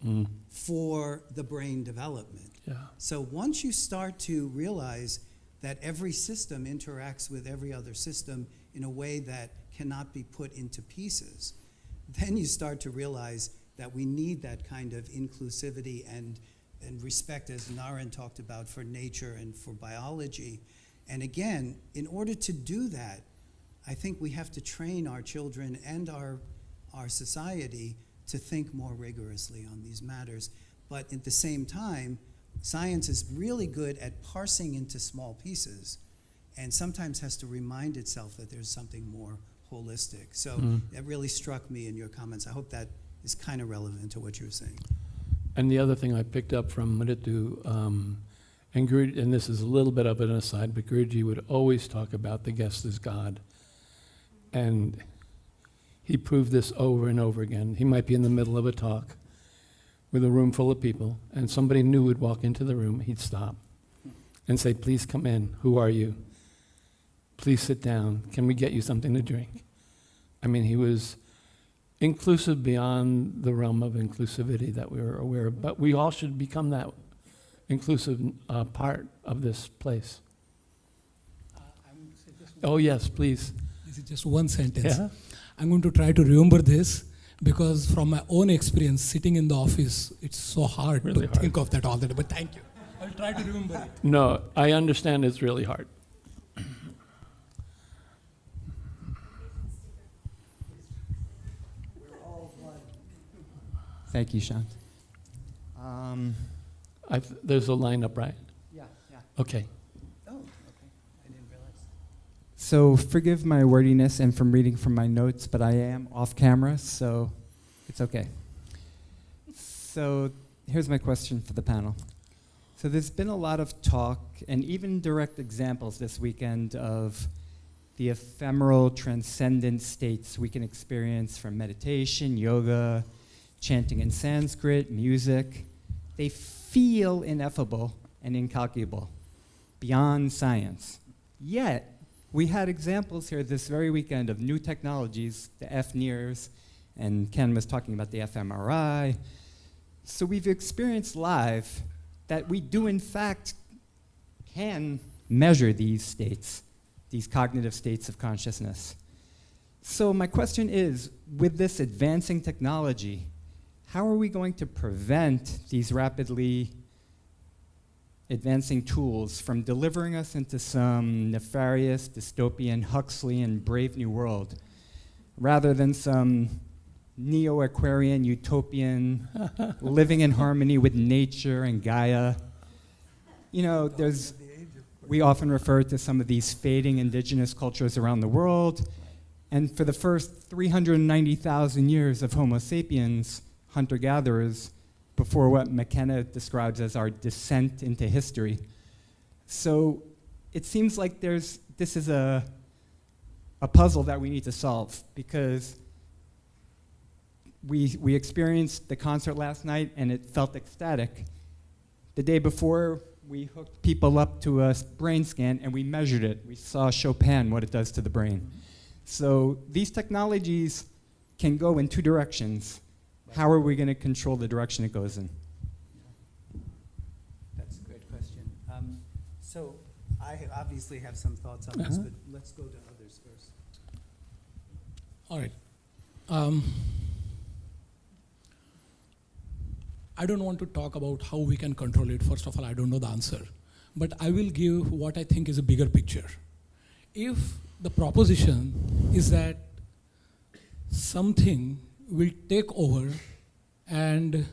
for the brain development. Yeah. So once you start to realize that every system interacts with every other system in a way that cannot be put into pieces, then you start to realize that we need that kind of inclusivity and respect, as Naren talked about, for nature and for biology. And again, in order to do that, I think we have to train our children and our society to think more rigorously on these matters. But at the same time, science is really good at parsing into small pieces and sometimes has to remind itself that there's something more holistic. So that really struck me in your comments. I hope that is kind of relevant to what you were saying. And the other thing I picked up from Mritu, and this is a little bit of an aside, but Guruji would always talk about the guest as God. And he proved this over and over again. He might be in the middle of a talk with a room full of people, and somebody new would walk into the room. He'd stop and say, "Please come in. Who are you? Please sit down. Can we get you something to drink?" I mean, he was inclusive beyond the realm of inclusivity that we were aware of. But we all should become that inclusive part of this place. Oh, yes, please. This is just one sentence. Yeah? I'm going to try to remember this because from my own experience, sitting in the office, it's so hard Really to hard. think of that all the time. But thank you. I'll try to remember it. No, I understand it's really hard. Thank you, Shant. There's a lineup, right? Yeah. Okay. Oh, okay. I didn't realize. So forgive my wordiness and from reading from my notes, but I am off camera, so it's okay. So here's my question for the panel. So there's been a lot of talk and even direct examples this weekend of the ephemeral transcendent states we can experience from meditation, yoga, chanting in Sanskrit, music. They feel ineffable and incalculable, beyond science. Yet, we had examples here this very weekend of new technologies, the FNIRS, and Ken was talking about the fMRI. So we've experienced live that we do in fact can measure these states, these cognitive states of consciousness. So my question is, with this advancing technology, how are we going to prevent these rapidly advancing tools from delivering us into some nefarious, dystopian, Huxleyan, Brave New World, rather than some neo-Aquarian, utopian, living in harmony with nature and Gaia? You know, we often refer to some of these fading indigenous cultures around the world, and for the first 390,000 years of Homo sapiens, hunter-gatherers, before what McKenna describes as our descent into history. So it seems like this is a puzzle that we need to solve, because we experienced the concert last night and it felt ecstatic. The day before, we hooked people up to a brain scan and we measured it. We saw Chopin, what it does to the brain. So these technologies can go in two directions. How are we going to control the direction it goes in? That's a great question. So I obviously have some thoughts on this, but let's go to others first. All right. I don't want to talk about how we can control it. First of all, I don't know the answer. But I will give what I think is a bigger picture. If the proposition is that something will take over and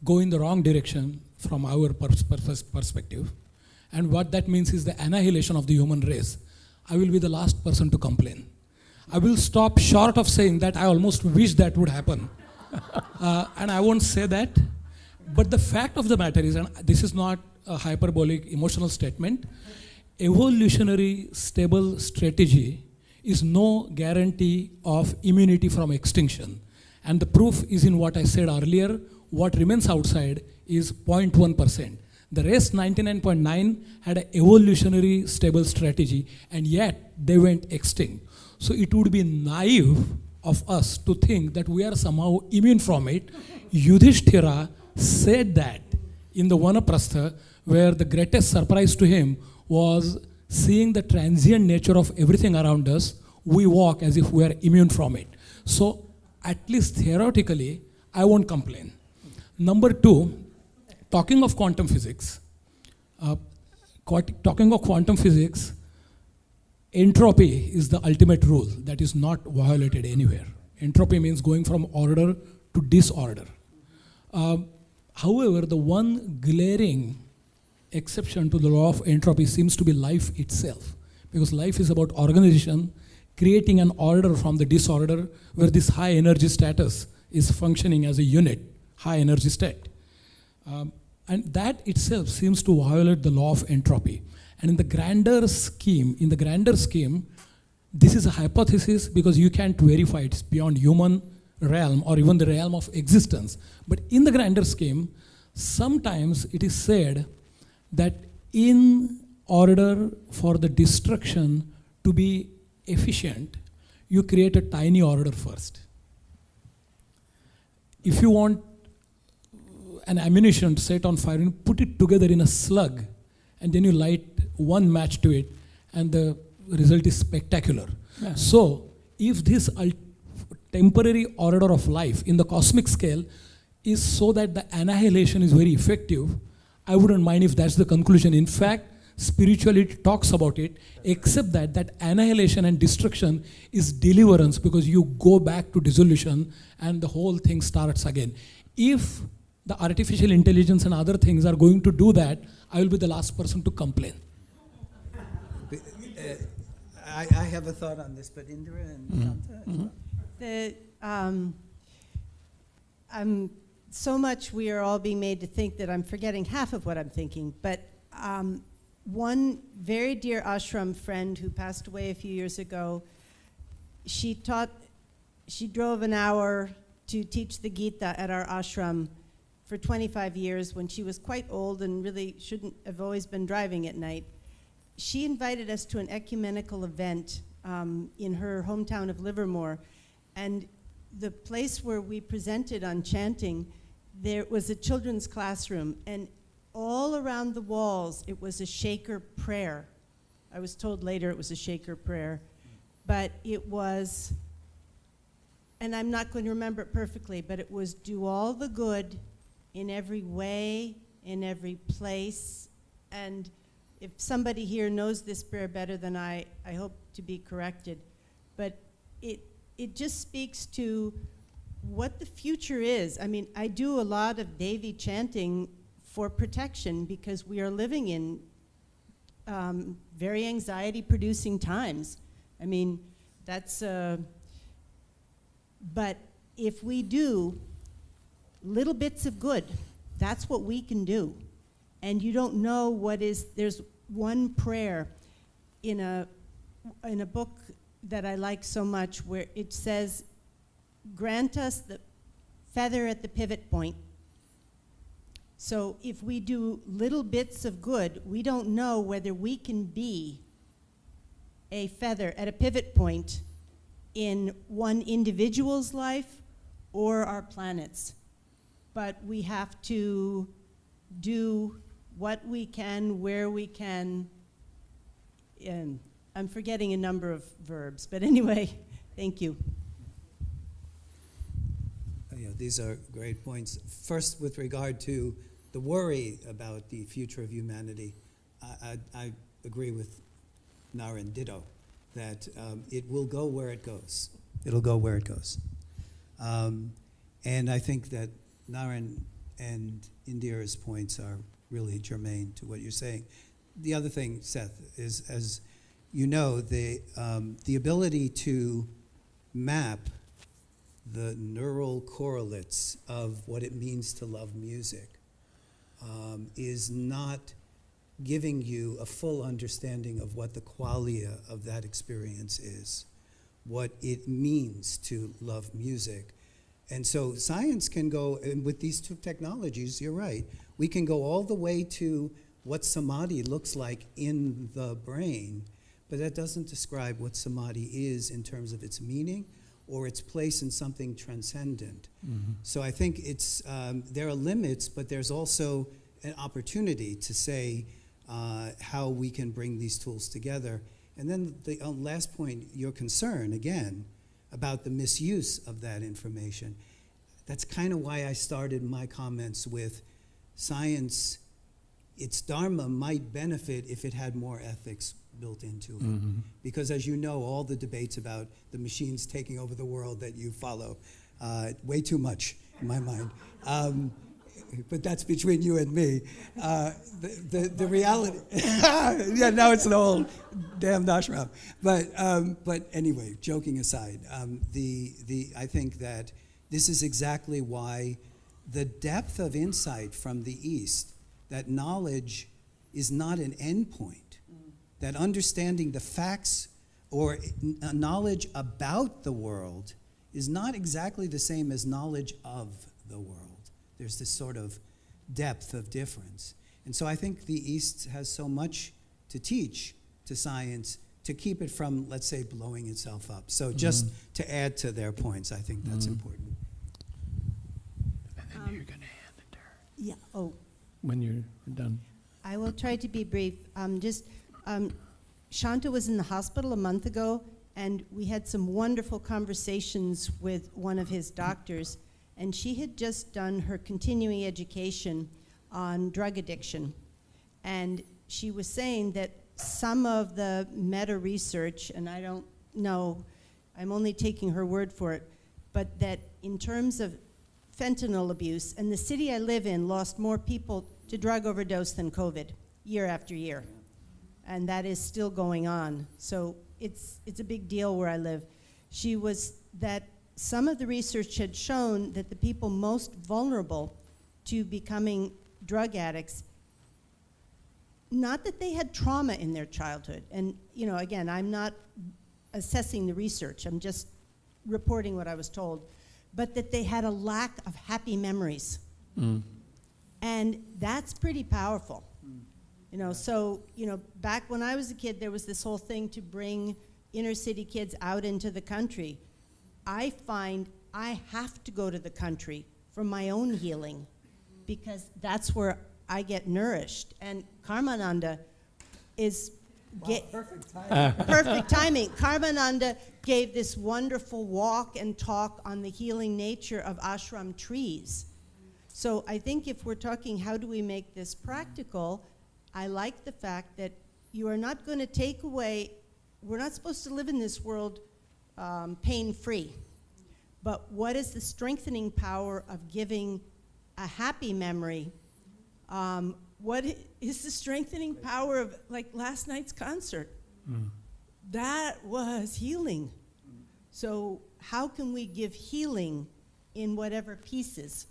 go in the wrong direction from our perspective, and what that means is the annihilation of the human race, I will be the last person to complain. I will stop short of saying that I almost wish that would happen. And I won't say that. But the fact of the matter is, and this is not a hyperbolic emotional statement, evolutionary stable strategy is no guarantee of immunity from extinction. And the proof is in what I said earlier. What remains outside is 0.1%. The rest, 99.9, had an evolutionary stable strategy, and yet they went extinct. So it would be naive of us to think that we are somehow immune from it. Yudhishthira said that in the Vanaprastha, where the greatest surprise to him was seeing the transient nature of everything around us. We walk as if we are immune from it. So at least theoretically, I won't complain. Number two, talking of quantum physics, entropy is the ultimate rule that is not violated anywhere. Entropy means going from order to disorder. However, the one glaring exception to the law of entropy seems to be life itself, because life is about organization, creating an order from the disorder where this high energy status is functioning as a unit, high energy state. And that itself seems to violate the law of entropy. And in the grander scheme, this is a hypothesis because you can't verify it. It's beyond human realm or even the realm of existence. But in the grander scheme, sometimes it is said that in order for the destruction to be efficient, you create a tiny order first. If you want an ammunition set on fire, you put it together in a slug, and then you light one match to it, and the result is spectacular. Yeah. So, if this temporary order of life in the cosmic scale is so that the annihilation is very effective, I wouldn't mind if that's the conclusion. In fact, spirituality talks about it, except that annihilation and destruction is deliverance, because you go back to dissolution and the whole thing starts again. If the artificial intelligence and other things are going to do that, I will be the last person to complain. I have a thought on this, but Indra and Shanta. So much we are all being made to think that I'm forgetting half of what I'm thinking, but one very dear ashram friend who passed away a few years ago, she drove an hour to teach the Gita at our ashram for 25 years when she was quite old and really shouldn't have always been driving at night. She invited us to an ecumenical event in her hometown of Livermore. And the place where we presented on chanting, there was a children's classroom. And all around the walls, it was a Shaker prayer. I was told later it was a Shaker prayer. But it was, and I'm not going to remember it perfectly, but it was do all the good in every way, in every place. And if somebody here knows this prayer better than I hope to be corrected. But it just speaks to what the future is. I mean, I do a lot of Devi chanting for protection because we are living in very anxiety-producing times. I mean, that's, but if we do little bits of good, that's what we can do. And you don't know what is, there's one prayer in a book that I like so much where it says, grant us the feather at the pivot point. So if we do little bits of good, we don't know whether we can be a feather at a pivot point in one individual's life or our planet's. But we have to do what we can, where we can. I'm forgetting a number of verbs, but anyway, thank you. Yeah, these are great points. First, with regard to the worry about the future of humanity, I agree with Naren, ditto, that it will go where it goes. It'll go where it goes. And I think that Naren and Indira's points are really germane to what you're saying. The other thing, Seth, is, as you know, the ability to map the neural correlates of what it means to love music is not giving you a full understanding of what the qualia of that experience is, what it means to love music. And so science can go, and with these two technologies, you're right, we can go all the way to what samadhi looks like in the brain, but that doesn't describe what samadhi is in terms of its meaning or its place in something transcendent. Mm-hmm. So I think it's, there are limits, but there's also an opportunity to say how we can bring these tools together. And then the last point, your concern, again, about the misuse of that information. That's kind of why I started my comments with science, its Dharma might benefit if it had more ethics built into it. Mm-hmm. Because as you know, all the debates about the machines taking over the world that you follow, way too much in my mind. But that's between you and me. The reality, yeah, now it's an old damn ashram. But anyway, joking aside, I think that this is exactly why the depth of insight from the East, that knowledge is not an endpoint, that understanding the facts or knowledge about the world is not exactly the same as knowledge of the world. There's this sort of depth of difference. And so I think the East has so much to teach to science to keep it from, let's say, blowing itself up. So just to add to their points, I think that's important. And then you're going to hand it to her Yeah, oh, when you're done. I will try to be brief. Shanta was in the hospital a month ago, and we had some wonderful conversations with one of his doctors, and she had just done her continuing education on drug addiction. And she was saying that some of the meta-research, and I don't know, I'm only taking her word for it, but that in terms of fentanyl abuse, and the city I live in lost more people to drug overdose than COVID, year after year. And that is still going on. So it's a big deal where I live. She was that some of the research had shown that the people most vulnerable to becoming drug addicts, not that they had trauma in their childhood. And, you know, again, I'm not assessing the research. I'm just reporting what I was told. But that they had a lack of happy memories. And that's pretty powerful. You know, so, you know, back when I was a kid, there was this whole thing to bring inner city kids out into the country. I find I have to go to the country for my own healing because that's where I get nourished. And Karmananda is perfect timing. Karmananda gave this wonderful walk and talk on the healing nature of ashram trees. So I think if we're talking how do we make this practical, I like the fact that you are not going to take away, we're not supposed to live in this world pain-free. But what is the strengthening power of giving a happy memory? What is the strengthening power of, like, last night's concert? That was healing. So how can we give healing in whatever pieces?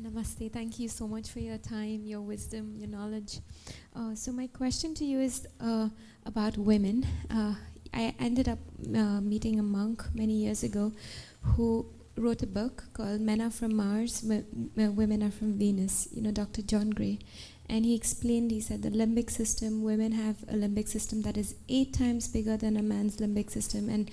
Namaste. Thank you so much for your time, your wisdom, your knowledge. So my question to you is about women. I ended up meeting a monk many years ago who wrote a book called Men Are From Mars, Women Are From Venus, you know, Dr. John Gray. And he explained, he said the limbic system, women have a limbic system that is 8 times bigger than a man's limbic system, and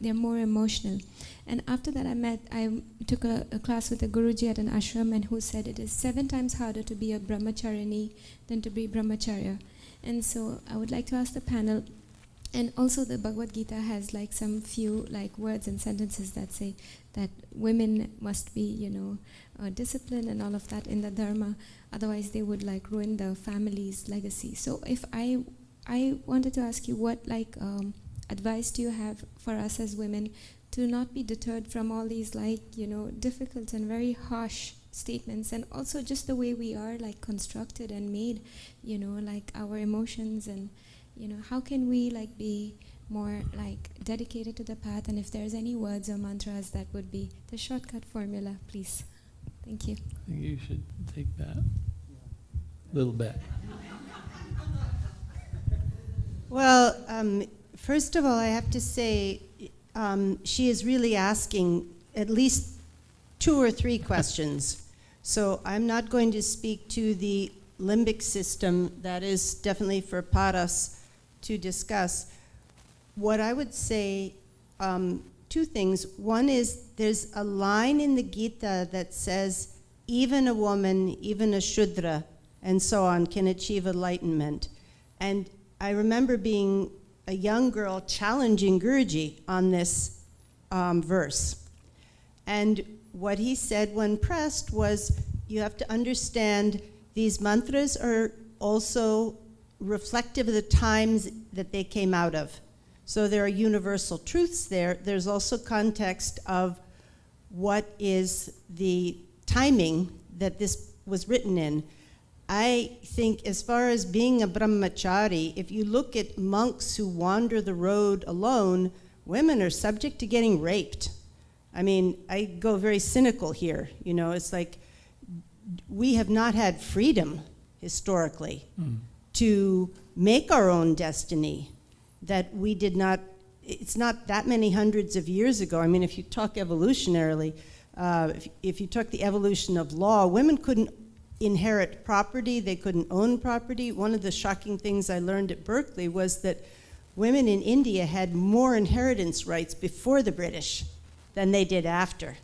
they're more emotional. And after that I took a class with a Guruji at an ashram, and who said it is 7 times harder to be a brahmacharini than to be brahmacharya. And so I would like to ask the panel, and also the Bhagavad Gita has like some few like words and sentences that say that women must be, you know, disciplined and all of that in the Dharma, otherwise they would like ruin the family's legacy. So if I wanted to ask you what like advice do you have for us as women to not be deterred from all these like, you know, difficult and very harsh statements, and also just the way we are like constructed and made, you know, like our emotions, and you know, how can we like be more like dedicated to the path? And if there's any words or mantras that would be the shortcut formula, please. Thank you. I think you should take that a little bit. Well, first of all, I have to say she is really asking at least 2 or 3 questions. So I'm not going to speak to the limbic system. That is definitely for Paras to discuss. What I would say, 2 things. One is there's a line in the Gita that says even a woman, even a Shudra, and so on, can achieve enlightenment. And I remember being a young girl challenging Guruji on this verse. And what he said when pressed was, you have to understand these mantras are also reflective of the times that they came out of. So there are universal truths there. There's also context of what is the timing that this was written in. I think as far as being a brahmachari, if you look at monks who wander the road alone, women are subject to getting raped. I mean, I go very cynical here. You know, it's like we have not had freedom historically to make our own destiny. That we did not, it's not that many hundreds of years ago. I mean, if you talk evolutionarily, if you took the evolution of law, women couldn't inherit property, they couldn't own property. One of the shocking things I learned at Berkeley was that women in India had more inheritance rights before the British than they did after.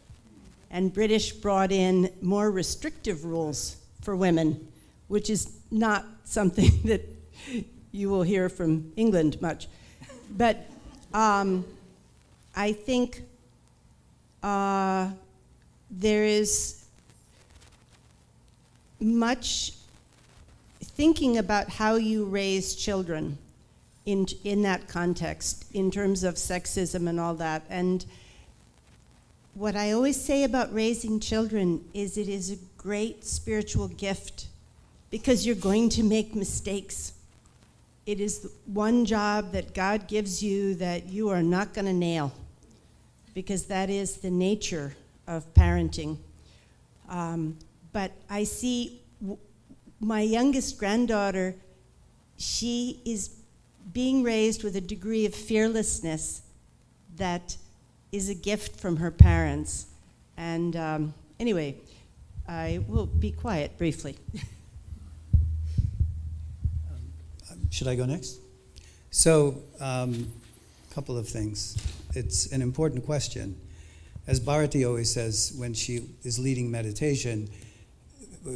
And British brought in more restrictive rules for women, which is not something that you will hear from England much. But I think there is much thinking about how you raise children in that context, in terms of sexism and all that. And what I always say about raising children is it is a great spiritual gift because you're going to make mistakes. It is one job that God gives you that you are not going to nail, because that is the nature of parenting. But I see my youngest granddaughter, she is being raised with a degree of fearlessness that is a gift from her parents. And anyway, I will be quiet briefly. Should I go next? So, a couple of things. It's an important question. As Bharati always says when she is leading meditation,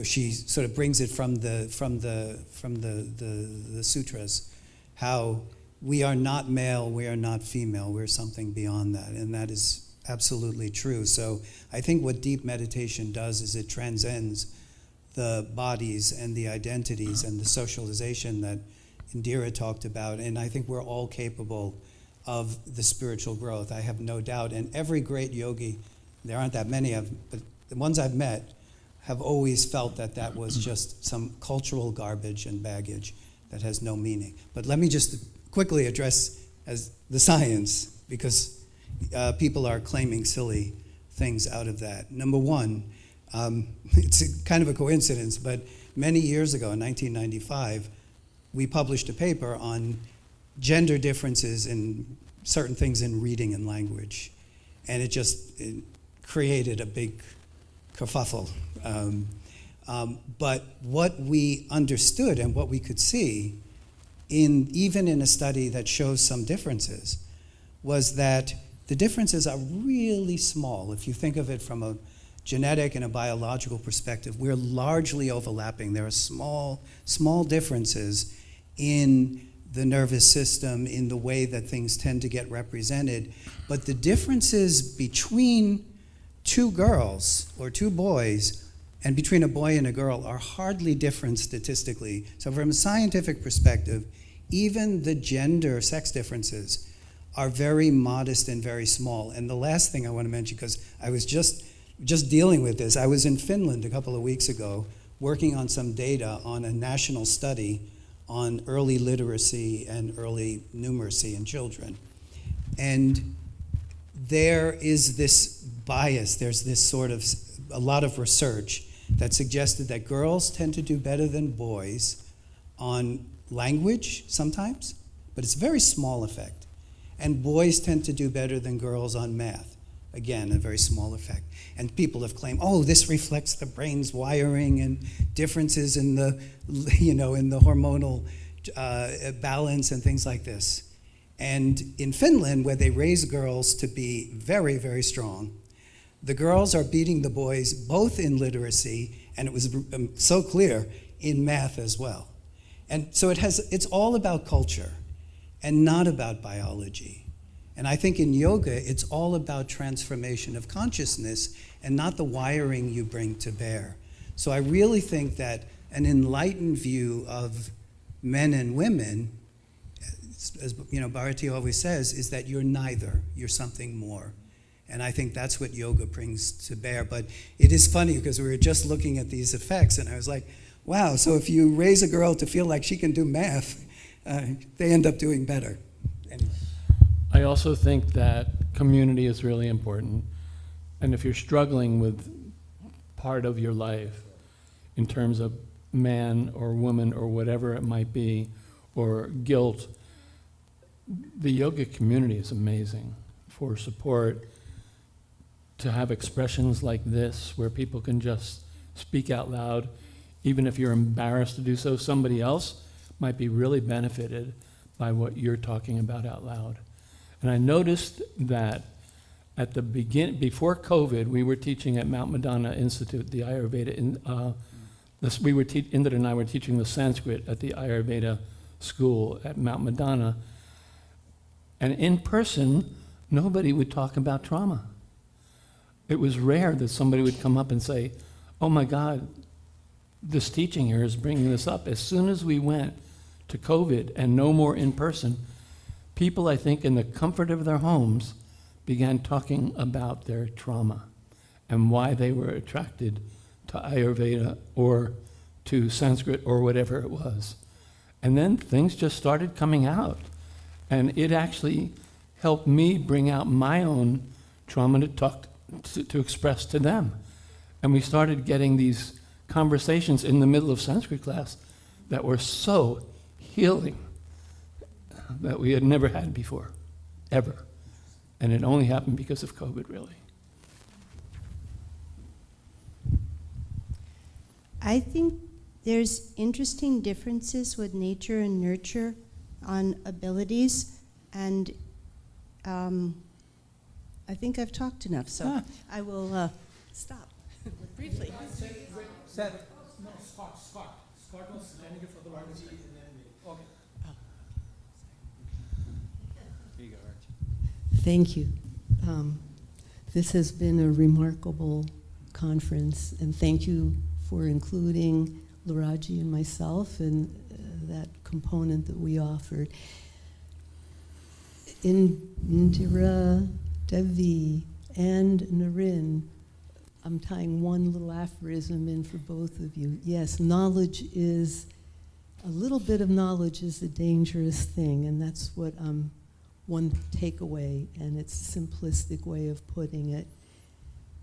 she sort of brings it from the sutras, how we are not male, we are not female, we're something beyond that, and that is absolutely true. So I think what deep meditation does is it transcends the bodies and the identities and the socialization that Indira talked about, and I think we're all capable of the spiritual growth. I have no doubt, and every great yogi, there aren't that many of, but the ones I've met have always felt that that was just some cultural garbage and baggage that has no meaning. But let me just quickly address as the science, because people are claiming silly things out of that. Number one, it's kind of a coincidence, but many years ago, in 1995, we published a paper on gender differences in certain things in reading and language. And it created a big kerfuffle. But what we understood and what we could see, even in a study that shows some differences, was that the differences are really small. If you think of it from a genetic and a biological perspective, we're largely overlapping. There are small differences in the nervous system, in the way that things tend to get represented. But the differences between two girls or two boys and between a boy and a girl are hardly different statistically. So from a scientific perspective, even the gender sex differences are very modest and very small. And the last thing I want to mention, because I was just dealing with this, I was in Finland a couple of weeks ago working on some data on a national study on early literacy and early numeracy in children. And there is this bias, there's this sort of, a lot of research that suggested that girls tend to do better than boys on language sometimes, but it's a very small effect. And boys tend to do better than girls on math. Again, a very small effect. And people have claimed, oh, this reflects the brain's wiring and differences in the, in the hormonal balance and things like this. And in Finland, where they raise girls to be very, very strong, the girls are beating the boys both in literacy, and it was so clear, in math as well. And so it's all about culture and not about biology. And I think in yoga, it's all about transformation of consciousness and not the wiring you bring to bear. So I really think that an enlightened view of men and women, as Bharati always says, is that you're neither, you're something more. And I think that's what yoga brings to bear. But it is funny because we were just looking at these effects, and I was like, wow, so if you raise a girl to feel like she can do math, they end up doing better. Anyway. I also think that community is really important. And if you're struggling with part of your life in terms of man or woman or whatever it might be, or guilt, the yoga community is amazing for support, to have expressions like this where people can just speak out loud. Even if you're embarrassed to do so, somebody else might be really benefited by what you're talking about out loud. And I noticed that at the beginning, before COVID, we were teaching at Mount Madonna Institute, the Ayurveda. Indra and I were teaching the Sanskrit at the Ayurveda school at Mount Madonna. And in person, nobody would talk about trauma. It was rare that somebody would come up and say, oh my God, this teaching here is bringing this up. As soon as we went to COVID and no more in person, people, I think, in the comfort of their homes began talking about their trauma and why they were attracted to Ayurveda or to Sanskrit or whatever it was. And then things just started coming out. And it actually helped me bring out my own trauma to express to them. And we started getting these conversations in the middle of Sanskrit class that were so healing. that we had never had before, ever. And it only happened because of COVID, really. I think there's interesting differences with nature and nurture on abilities, and I think I've talked enough, so I will stop briefly. Scott was standing for the longest time. Okay. Here you go, Archie. Thank you. This has been a remarkable conference, and thank you for including Laraji and myself and that component that we offered. Indira, Devi, and Naren, I'm tying one little aphorism in for both of you. Yes, knowledge is, a little bit of knowledge is a dangerous thing, and that's what one takeaway, and it's a simplistic way of putting it.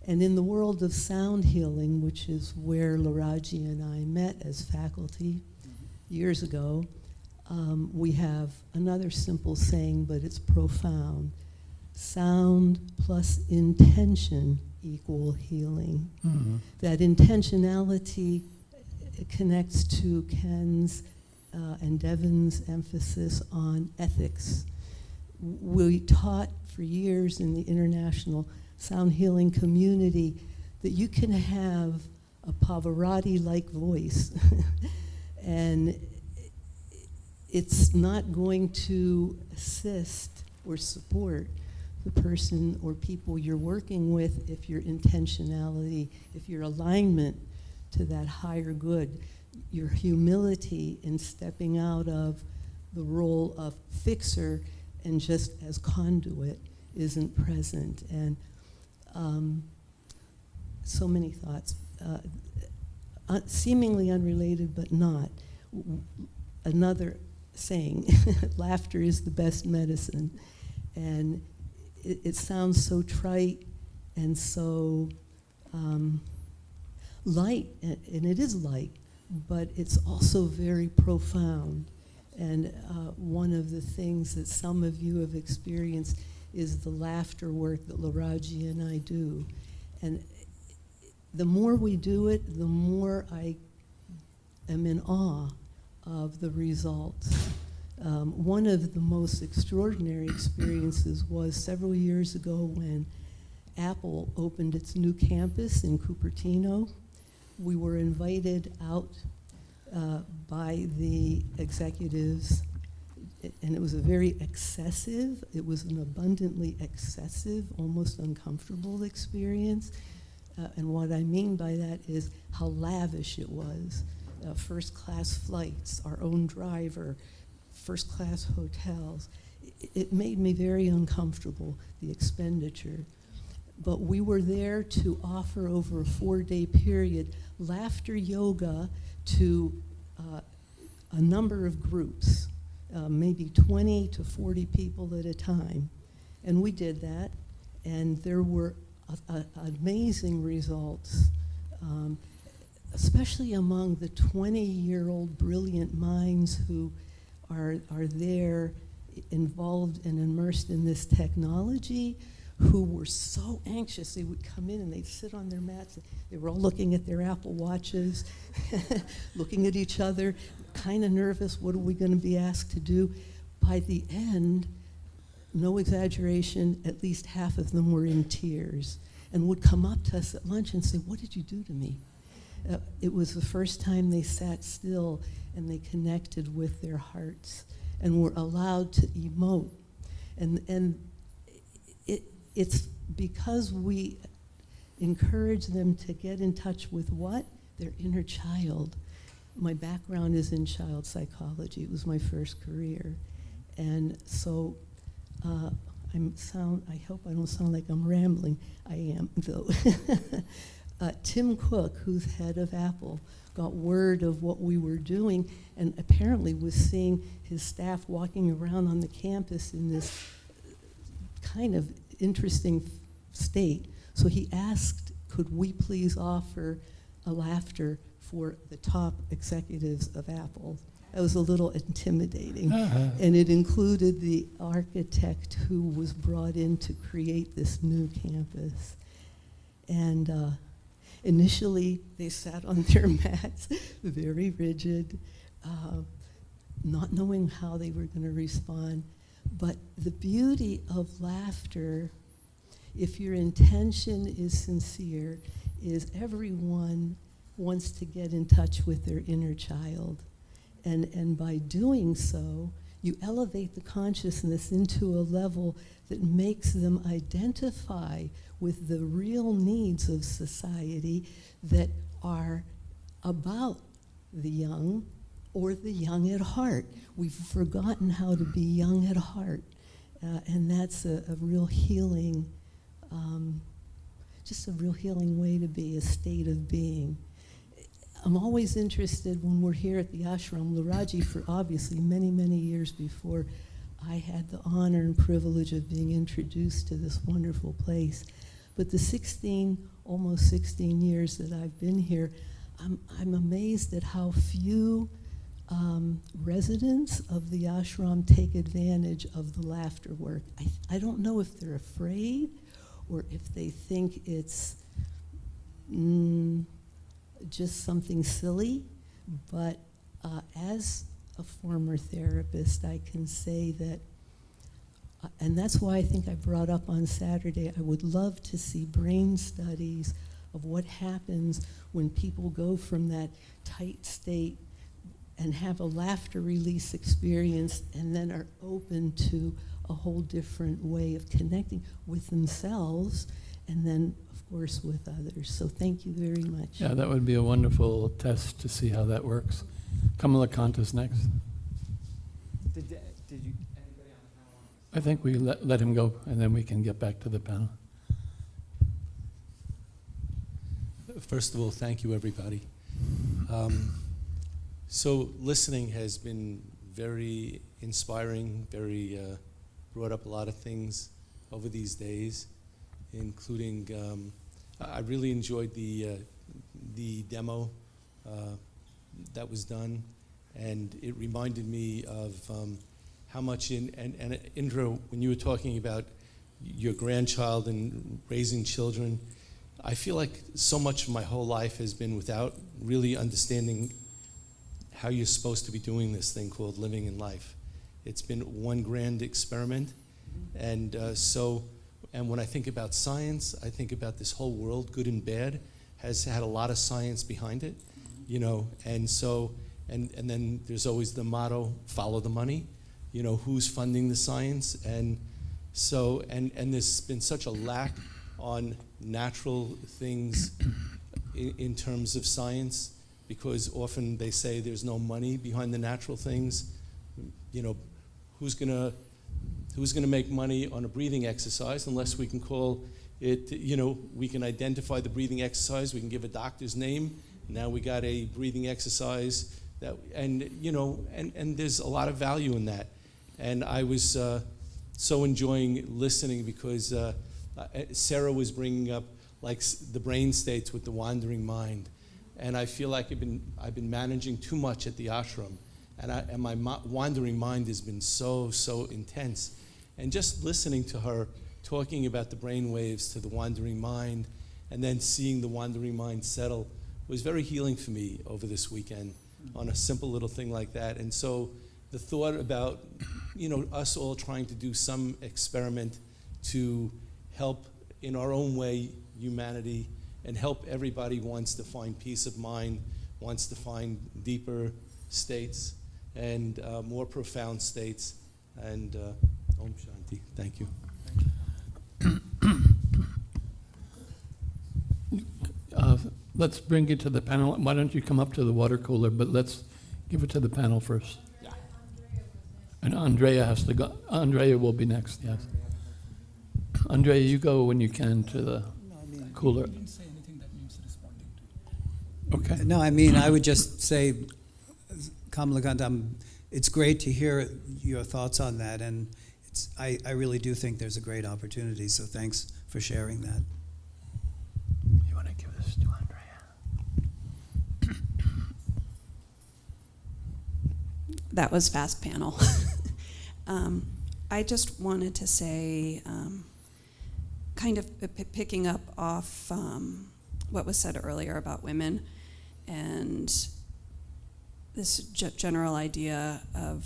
And in the world of sound healing, which is where Laraji and I met as faculty years ago, we have another simple saying, but it's profound. Sound plus intention equal healing. Mm-hmm. That intentionality connects to Ken's and Devin's emphasis on ethics. We taught for years in the international sound healing community that you can have a Pavarotti-like voice and it's not going to assist or support the person or people you're working with if your intentionality, if your alignment to that higher good, your humility in stepping out of the role of fixer and just as conduit isn't present. And so many thoughts, seemingly unrelated but not. Another saying, laughter is the best medicine. And it sounds so trite and so light, and it is light, but it's also very profound. And one of the things that some of you have experienced is the laughter work that Laraji and I do. And the more we do it, the more I am in awe of the results. One of the most extraordinary experiences was several years ago when Apple opened its new campus in Cupertino. We were invited out by the executives, and it was a very excessive, it was an abundantly excessive, almost uncomfortable experience. And what I mean by that is how lavish it was. First class flights, our own driver, first class hotels. It made me very uncomfortable, the expenditure. But we were there to offer over a 4-day period laughter yoga to a number of groups, maybe 20 to 40 people at a time. And we did that, and there were amazing results, especially among the 20-year-old brilliant minds who are there involved and immersed in this technology, who were so anxious. They would come in and they'd sit on their mats. They were all looking at their Apple Watches, looking at each other, kind of nervous. What are we going to be asked to do? By the end, no exaggeration, at least half of them were in tears and would come up to us at lunch and say, "What did you do to me?" It was the first time they sat still and they connected with their hearts and were allowed to emote. And it's because we encourage them to get in touch with what? Their inner child. My background is in child psychology. It was my first career. And so I hope I don't sound like I'm rambling. I am, though. Tim Cook, who's head of Apple, got word of what we were doing and apparently was seeing his staff walking around on the campus in this kind of interesting state. So he asked, could we please offer a laughter for the top executives of Apple? That was a little intimidating. And it included the architect who was brought in to create this new campus. And initially, they sat on their mats, very rigid, not knowing how they were going to respond. But the beauty of laughter, if your intention is sincere, is everyone wants to get in touch with their inner child. And by doing so, you elevate the consciousness into a level that makes them identify with the real needs of society that are about the young or the young at heart. We've forgotten how to be young at heart. And that's a real healing, just a real healing way to be, a state of being. I'm always interested when we're here at the ashram, Laraji, for obviously many, many years before I had the honor and privilege of being introduced to this wonderful place. But the almost 16 years that I've been here, I'm amazed at how few residents of the ashram take advantage of the laughter work. I don't know if they're afraid or if they think it's just something silly, but as a former therapist, I can say that, and that's why I think I brought up on Saturday, I would love to see brain studies of what happens when people go from that tight state and have a laughter release experience and then are open to a whole different way of connecting with themselves and then, of course, with others. So thank you very much. Yeah, that would be a wonderful test to see how that works. Kamala Kanta's next. Did you, anybody on the panel? I think we let him go, and then we can get back to the panel. First of all, thank you, everybody. So listening has been very inspiring, very brought up a lot of things over these days, including, I really enjoyed the demo that was done, and it reminded me of how much and Indra, when you were talking about your grandchild and raising children, I feel like so much of my whole life has been without really understanding how you're supposed to be doing this thing called living in life. It's been one grand experiment, and and when I think about science, I think about this whole world, good and bad, has had a lot of science behind it, you know, and so, and then there's always the motto, follow the money, you know, who's funding the science, and so, and there's been such a lack on natural things in terms of science, because often they say there's no money behind the natural things. You know, who's gonna make money on a breathing exercise unless we can call it, you know, we can identify the breathing exercise, we can give a doctor's name, now we got a breathing exercise that, and you know, and there's a lot of value in that. And I was so enjoying listening because Sarah was bringing up like the brain states with the wandering mind. And I feel like I've been managing too much at the ashram, and my wandering mind has been so intense. And just listening to her talking about the brain waves to the wandering mind, and then seeing the wandering mind settle, was very healing for me over this weekend on a simple little thing like that. And so the thought about, you know, us all trying to do some experiment to help in our own way humanity, and help everybody who wants to find peace of mind, wants to find deeper states and more profound states. And Om Shanti. Thank you. Let's bring it to the panel. Why don't you come up to the water cooler, but let's give it to the panel first. Yeah. And Andrea has to go. Andrea will be next, yes. Andrea, you go when you can to the cooler. Didn't say anything that means responding to. Okay. No, I mean, I would just say, Kamalakant, it's great to hear your thoughts on that, and I really do think there's a great opportunity, so thanks for sharing that. You want to give this to Andrea? that was fast panel. I just wanted to say, kind of picking up off what was said earlier about women and this general idea of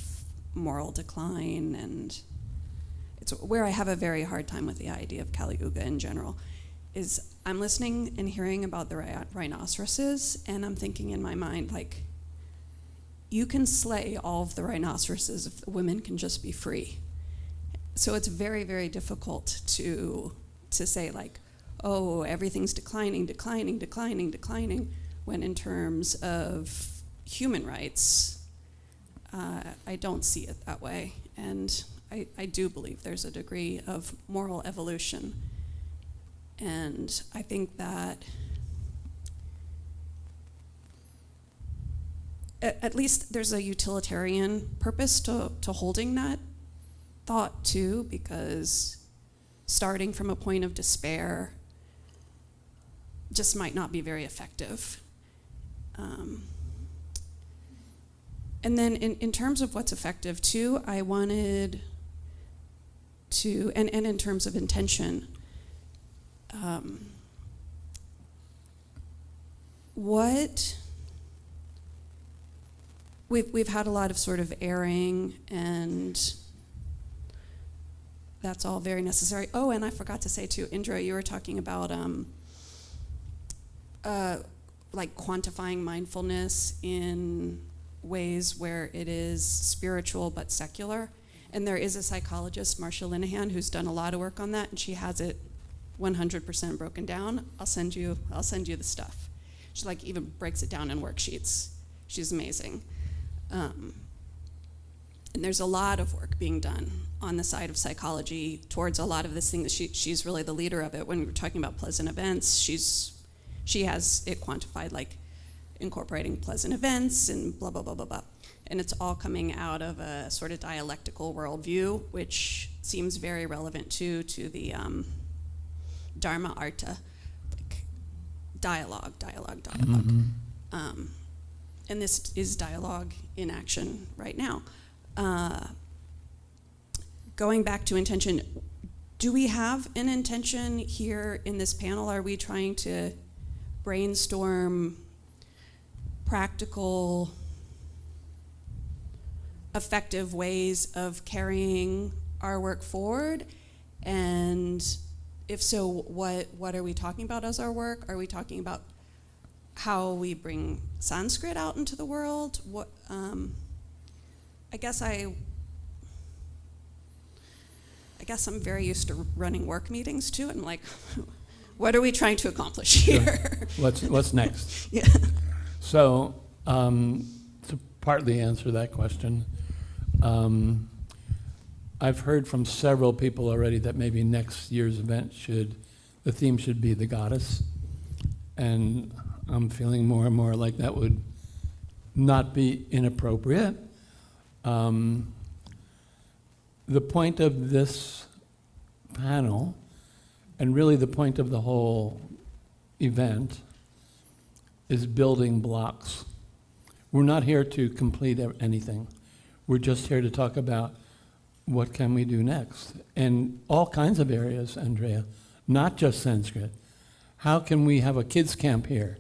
moral decline, and it's where I have a very hard time with the idea of Kali Yuga in general, is I'm listening and hearing about the rhinoceroses, and I'm thinking in my mind, like, you can slay all of the rhinoceroses if the women can just be free. So it's very, very difficult to say, like, oh, everything's declining, when in terms of human rights, I don't see it that way. And I do believe there's a degree of moral evolution. And I think that at least there's a utilitarian purpose to holding that thought too, because starting from a point of despair just might not be very effective. And then in terms of what's effective too, I wanted to, and in terms of intention, what we've had a lot of sort of airing, and that's all very necessary. Oh, and I forgot to say too, Indra, you were talking about like quantifying mindfulness in ways where it is spiritual but secular. And there is a psychologist, Marcia Linehan, who's done a lot of work on that, and she has it 100% broken down. I'll send you the stuff. She like even breaks it down in worksheets. She's amazing. And there's a lot of work being done on the side of psychology towards a lot of this thing that she's really the leader of it. When we're talking about pleasant events, she has it quantified, like incorporating pleasant events and blah, blah, blah, blah, blah. And it's all coming out of a sort of dialectical worldview, which seems very relevant to the Dharma, Artha, like dialogue. And this is dialogue in action right now. Going back to intention, do we have an intention here in this panel? Are we trying to brainstorm practical, effective ways of carrying our work forward? And if so, what are we talking about as our work? Are we talking about how we bring Sanskrit out into the world? What I guess I'm very used to running work meetings too, and like, what are we trying to accomplish here? What's next? Yeah. So, to partly answer that question, I've heard from several people already that maybe next year's event the theme should be the goddess, and I'm feeling more and more like that would not be inappropriate. The point of this panel, and really the point of the whole event, is building blocks. We're not here to complete anything. We're just here to talk about what can we do next. In all kinds of areas, Andrea, not just Sanskrit. How can we have a kids camp here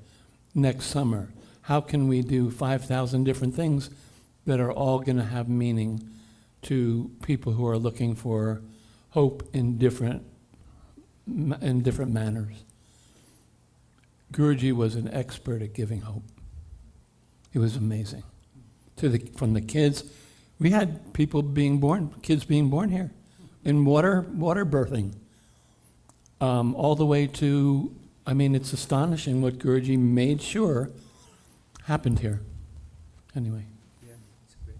next summer? How can we do 5,000 different things that are all going to have meaning to people who are looking for hope in different manners? Guruji was an expert at giving hope. It was amazing. From the kids, we had kids being born here, in water birthing, all the way to, it's astonishing what Guruji made sure happened here. Anyway. Yeah, that's great.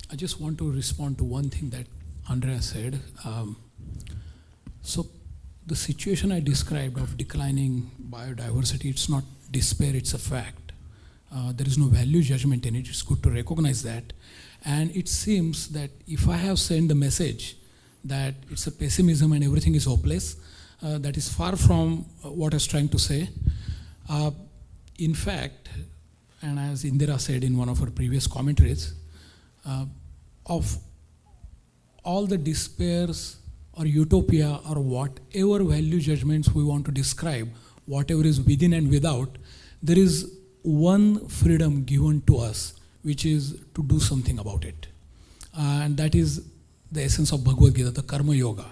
I just want to respond to one thing that Andrea said. So the situation I described of declining biodiversity, it's not despair, it's a fact. There is no value judgment in it. It's good to recognize that. And it seems that if I have sent the message that it's a pessimism and everything is hopeless, that is far from what I was trying to say. In fact, and as Indira said in one of her previous commentaries, of all the despairs or utopia or whatever value judgments we want to describe, whatever is within and without, there is one freedom given to us, which is to do something about it. And that is the essence of Bhagavad Gita, the Karma Yoga.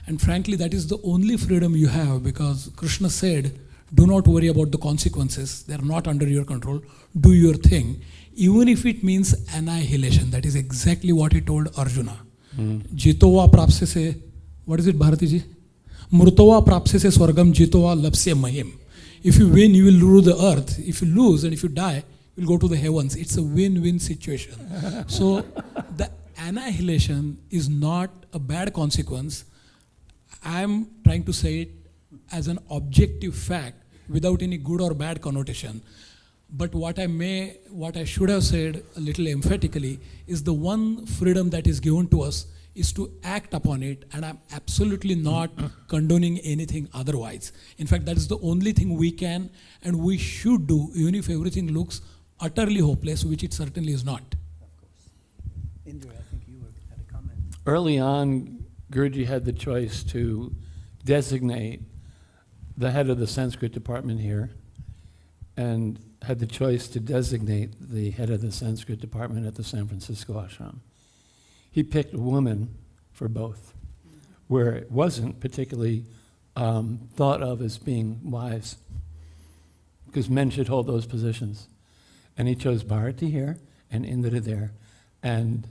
And frankly, that is the only freedom you have, because Krishna said, do not worry about the consequences. They are not under your control. Do your thing. Even if it means annihilation. That is exactly what he told Arjuna. Jitova prapse se, what is it, Bharati ji? Murtova prapse se swargam jitova lapse mahim. If you win, you will rule the earth. If you lose and if you die, you will go to the heavens. It's a win-win situation. So the annihilation is not a bad consequence. I'm trying to say it as an objective fact without any good or bad connotation. But what I should have said a little emphatically is the one freedom that is given to us is to act upon it, and I'm absolutely not condoning anything otherwise. In fact, that is the only thing we can and we should do, even if everything looks utterly hopeless, which it certainly is not. Of course. Indra, I think you had a comment. Early on, Guruji had the choice to designate the head of the Sanskrit department here, and had the choice to designate the head of the Sanskrit department at the San Francisco ashram. He picked a woman for both, where it wasn't particularly thought of as being wise, because men should hold those positions. And he chose Bharati here and Indra there. And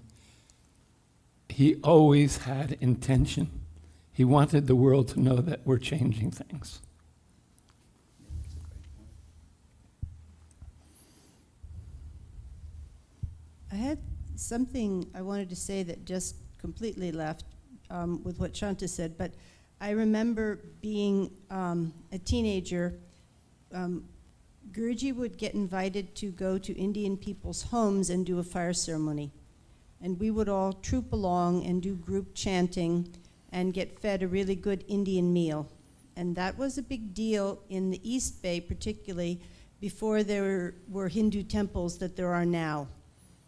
he always had intention. He wanted the world to know that we're changing things. I had something I wanted to say that just completely left with what Shanta said, but I remember being a teenager. Guruji would get invited to go to Indian people's homes and do a fire ceremony. And we would all troop along and do group chanting and get fed a really good Indian meal. And that was a big deal in the East Bay, particularly before there were Hindu temples that there are now.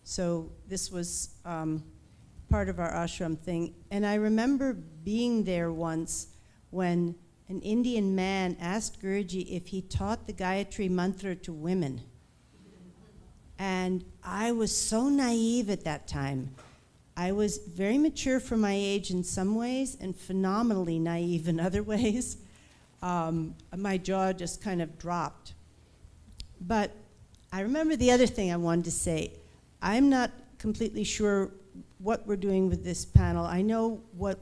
So this was part of our ashram thing. And I remember being there once when an Indian man asked Guruji if he taught the Gayatri Mantra to women. And I was so naive at that time. I was very mature for my age in some ways and phenomenally naive in other ways. My jaw just kind of dropped. But I remember the other thing I wanted to say. I'm not completely sure what we're doing with this panel. I know what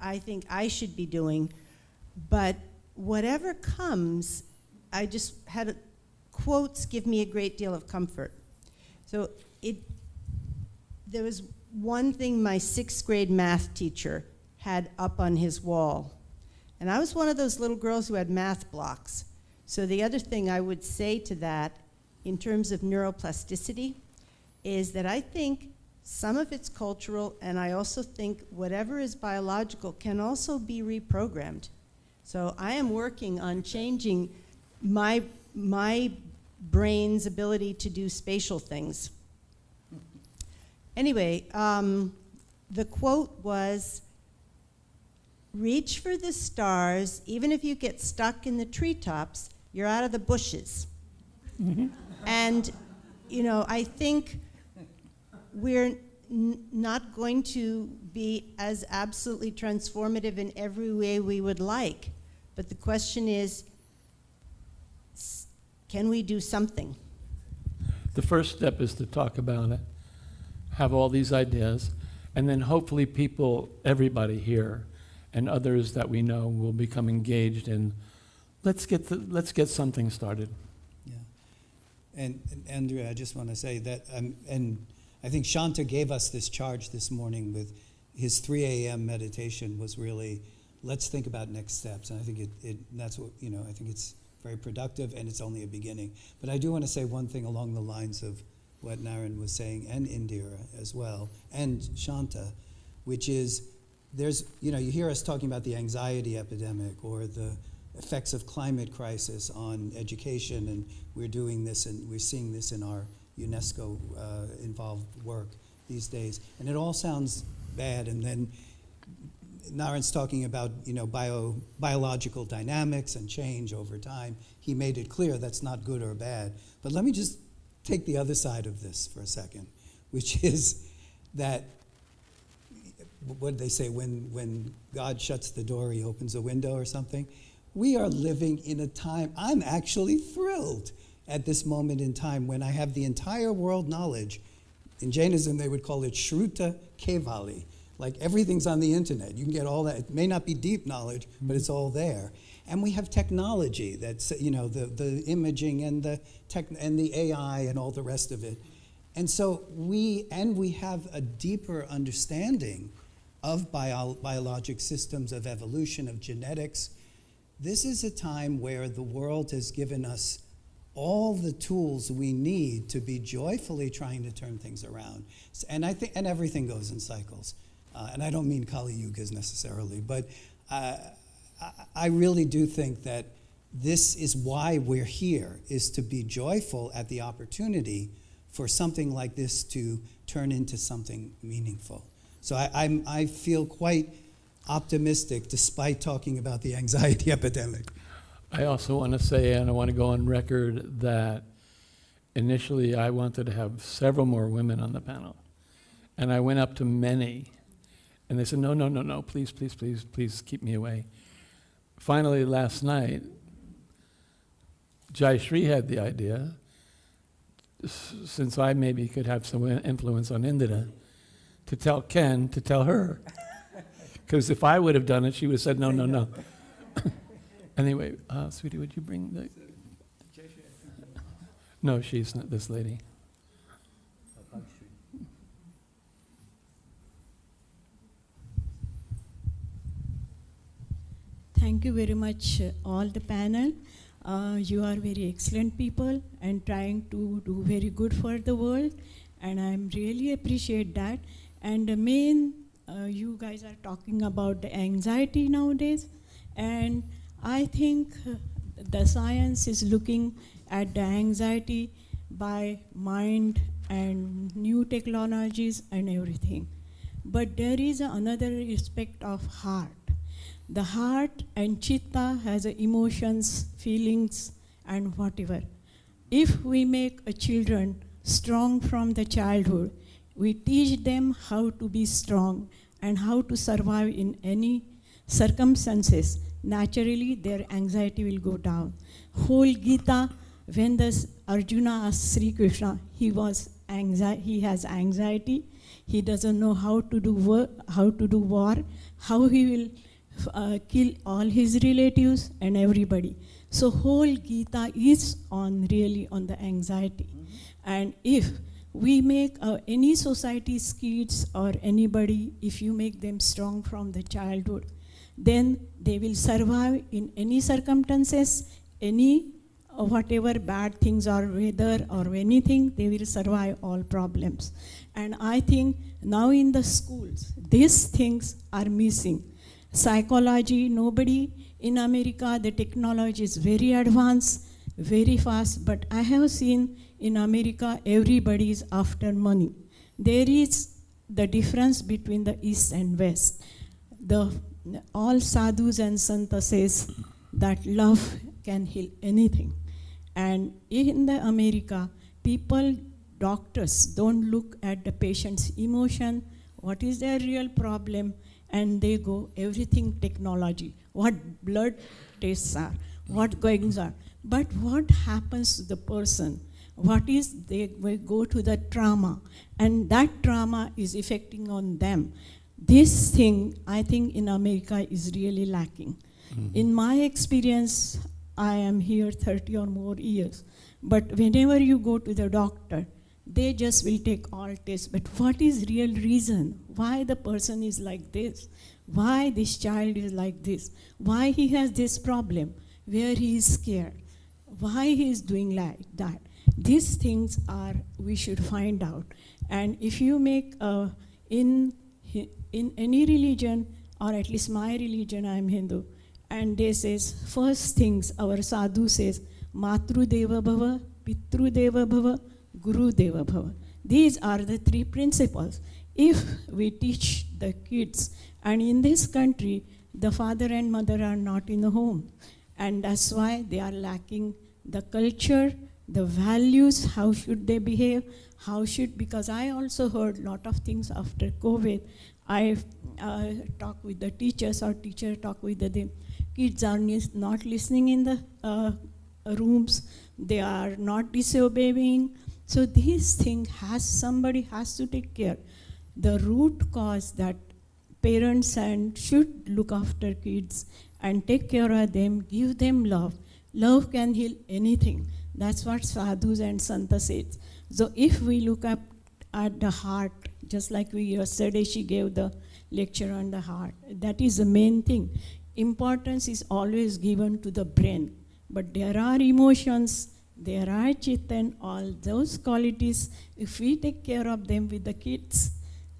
I think I should be doing, but whatever comes, I just had quotes give me a great deal of comfort. So there was one thing my 6th grade math teacher had up on his wall. And I was one of those little girls who had math blocks. So the other thing I would say to that in terms of neuroplasticity is that I think some of it's cultural, and I also think whatever is biological can also be reprogrammed. So I am working on changing my brain's ability to do spatial things. Anyway, the quote was, "Reach for the stars, even if you get stuck in the treetops, you're out of the bushes." And, you know, I think we're not going to be as absolutely transformative in every way we would like. But the question is, can we do something? The first step is to talk about it, have all these ideas, and then hopefully people, everybody here, and others that we know will become engaged in, let's get something started. Yeah. And Andrea, I just want to say that, and I think Shanta gave us this charge this morning with his 3 a.m. meditation was really, let's think about next steps. And I think that's what, you know, I think it's very productive and it's only a beginning. But I do want to say one thing along the lines of what Naren was saying, and Indira as well, and Shanta, which is there's, you know, you hear us talking about the anxiety epidemic or the effects of climate crisis on education, and we're doing this, and we're seeing this in our UNESCO involved work these days. And it all sounds bad, and then Naren's talking about, you know, biological dynamics and change over time. He made it clear that's not good or bad. But let me just take the other side of this for a second, which is that, what did they say, when God shuts the door, he opens a window or something? We are living in a time, I'm actually thrilled at this moment in time when I have the entire world knowledge. In Jainism, they would call it Shruta Kevali. Like everything's on the internet. You can get all that. It may not be deep knowledge, but it's all there. And we have technology that's, you know, the imaging and the AI and all the rest of it. And so we have a deeper understanding of biologic systems, of evolution, of genetics. This is a time where the world has given us all the tools we need to be joyfully trying to turn things around. And I think, and everything goes in cycles. And I don't mean Kali Yugas necessarily, but I really do think that this is why we're here, is to be joyful at the opportunity for something like this to turn into something meaningful. So I feel quite optimistic despite talking about the anxiety epidemic. I also want to say, and I want to go on record, that initially I wanted to have several more women on the panel. And I went up to many, and they said, no, no, no, no, please, please, please, please keep me away. Finally, last night, Jai Shri had the idea, since I maybe could have some influence on Indira, to tell Ken to tell her. Because if I would have done it, she would have said, no, no, no. Anyway, sweetie, would you bring the... No, she's not this lady. Thank you very much, all the panel. You are very excellent people and trying to do very good for the world, and I really appreciate that. And the main, you guys are talking about the anxiety nowadays, and I think the science is looking at the anxiety by mind and new technologies and everything. But there is another aspect of heart. The heart and chitta has emotions, feelings, and whatever. If we make a children strong from the childhood, we teach them how to be strong and how to survive in any circumstances. Naturally, their anxiety will go down. Whole Gita, when the Arjuna asked Sri Krishna, he has anxiety. He doesn't know how to do war, how he will kill all his relatives and everybody. So whole Gita is really on the anxiety. And if we make any society's kids or anybody, if you make them strong from the childhood, then they will survive in any circumstances, any whatever bad things or weather or anything, they will survive all problems. And I think now in the schools, these things are missing. Psychology, nobody in America, the technology is very advanced, very fast, but I have seen in America, everybody is after money. There is the difference between the East and West. All sadhus and santa says that love can heal anything. And in the America, people, doctors don't look at the patient's emotion, what is their real problem, and they go everything technology, what blood tests are, what goings are. But what happens to the person? What is, they will go to the trauma, and that trauma is affecting on them. This thing, I think in America is really lacking. Mm-hmm. In my experience, I am here 30 or more years, but whenever you go to the doctor, they just will take all tests, but what is real reason? Why the person is like this? Why this child is like this? Why he has this problem? Where he is scared? Why he is doing like that? These things are, we should find out. And if you make, in any religion, or at least my religion, I am Hindu, and they says, first things our sadhu says, Matru Deva Bhava, Pitru Deva Bhava, Guru Deva Bhava. These are the three principles. If we teach the kids, and in this country, the father and mother are not in the home, and that's why they are lacking the culture, the values, how should they behave, because I also heard a lot of things after COVID. I talk with the teachers, or teacher talk with them. Kids are not listening in the rooms, they are not disobeying. So this thing somebody has to take care. The root cause that parents should look after kids and take care of them, give them love. Love can heal anything. That's what sadhus and Shanta said. So if we look up at the heart, just like yesterday she gave the lecture on the heart, that is the main thing. Importance is always given to the brain. But there are emotions, there are chitta, all those qualities. If we take care of them with the kids,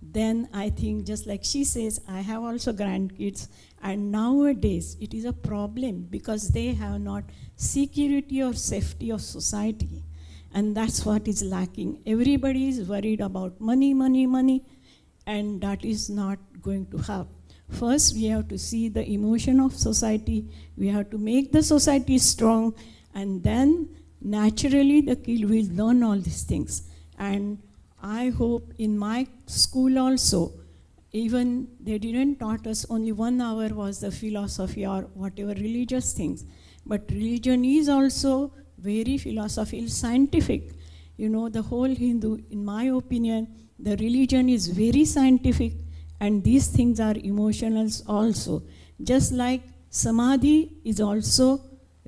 then I think, just like she says, I have also grandkids, and nowadays it is a problem because they have not security or safety of society, and that's what is lacking. Everybody is worried about money, money, money, and that is not going to help. First, we have to see the emotion of society, we have to make the society strong, and then naturally the kid will learn all these things. And I hope in my school also, even they didn't taught us, only 1 hour was the philosophy or whatever religious things. But religion is also very philosophical, scientific. You know, the whole Hindu, in my opinion, the religion is very scientific, and these things are emotional also. Just like samadhi is also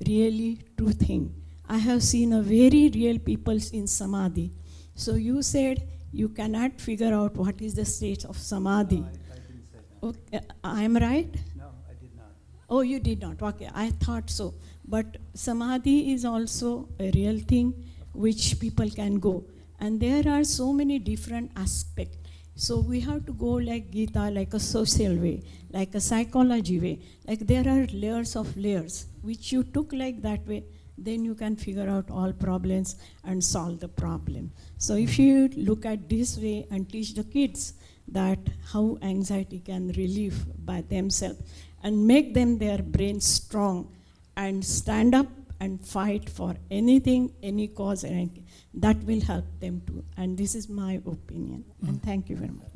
really true thing. I have seen a very real people in samadhi. So you said you cannot figure out what is the state of samadhi. No, I didn't say that. Okay, I am right? No, I did not. Oh, you did not. Okay, I thought so. But samadhi is also a real thing which people can go. And there are so many different aspects. So we have to go like Gita, like a social way, like a psychology way. Like there are layers of layers, which you took like that way, then you can figure out all problems and solve the problem. So if you look at this way and teach the kids that how anxiety can relieve by themselves and make them their brains strong and stand up and fight for anything, any cause, anything, that will help them too. And this is my opinion. And thank you very much.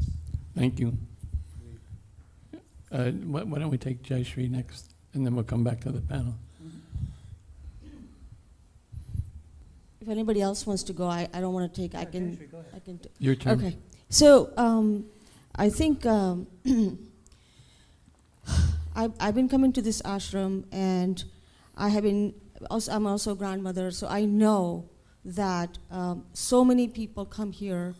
Thank you. Why don't we take Jayashree next, and then we'll come back to the panel. If anybody else wants to go, I don't want to take. I can. Your turn. Okay. So I think I've been coming to this ashram, and I have been. I'm also a grandmother, so I know that so many people come here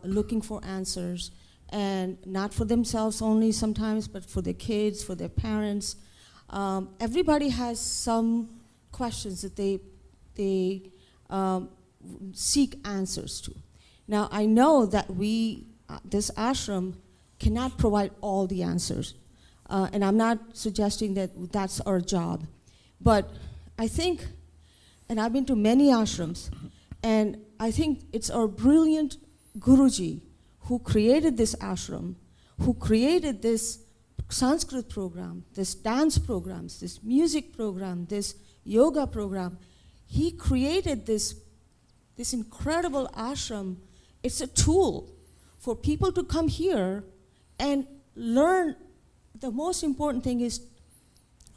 looking for answers, and not for themselves only sometimes, but for their kids, for their parents. Everybody has some questions that they seek answers to. Now, I know that this ashram cannot provide all the answers, and I'm not suggesting that that's our job, but I think, and I've been to many ashrams, and I think it's our brilliant Guruji who created this ashram, who created this Sanskrit program, this dance programs, this music program, this yoga program. He created this incredible ashram. It's a tool for people to come here and learn. The most important thing is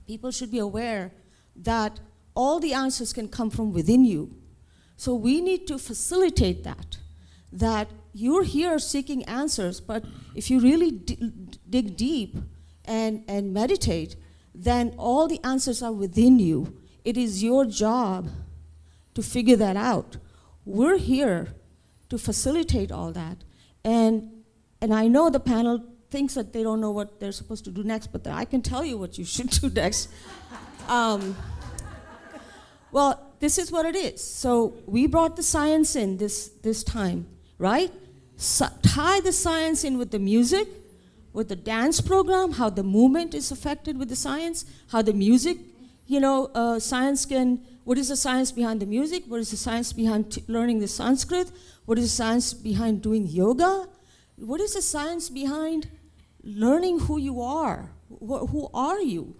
people should be aware that all the answers can come from within you. So we need to facilitate that you're here seeking answers, but if you really dig deep and meditate, then all the answers are within you. It is your job to figure that out. We're here to facilitate all that. And I know the panel thinks that they don't know what they're supposed to do next, but I can tell you what you should do next. Well, this is what it is. So we brought the science in this time, right? So tie the science in with the music, with the dance program, how the movement is affected with the science, how the music, science can, what is the science behind the music? What is the science behind learning the Sanskrit? What is the science behind doing yoga? What is the science behind learning who you are? Who are you?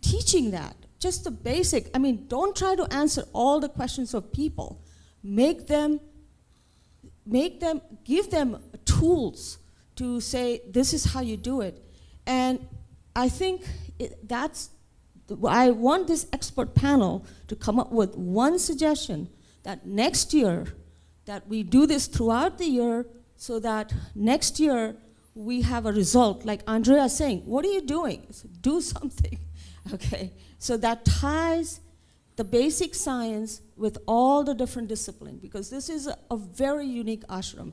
Teaching that, just the basic. I mean, don't try to answer all the questions of people. Give them tools to say, this is how you do it. And I think I want this expert panel to come up with one suggestion that next year, that we do this throughout the year so that next year we have a result. Like Andrea is saying, what are you doing? So do something, okay? So that ties the basic science with all the different disciplines, because this is a very unique ashram.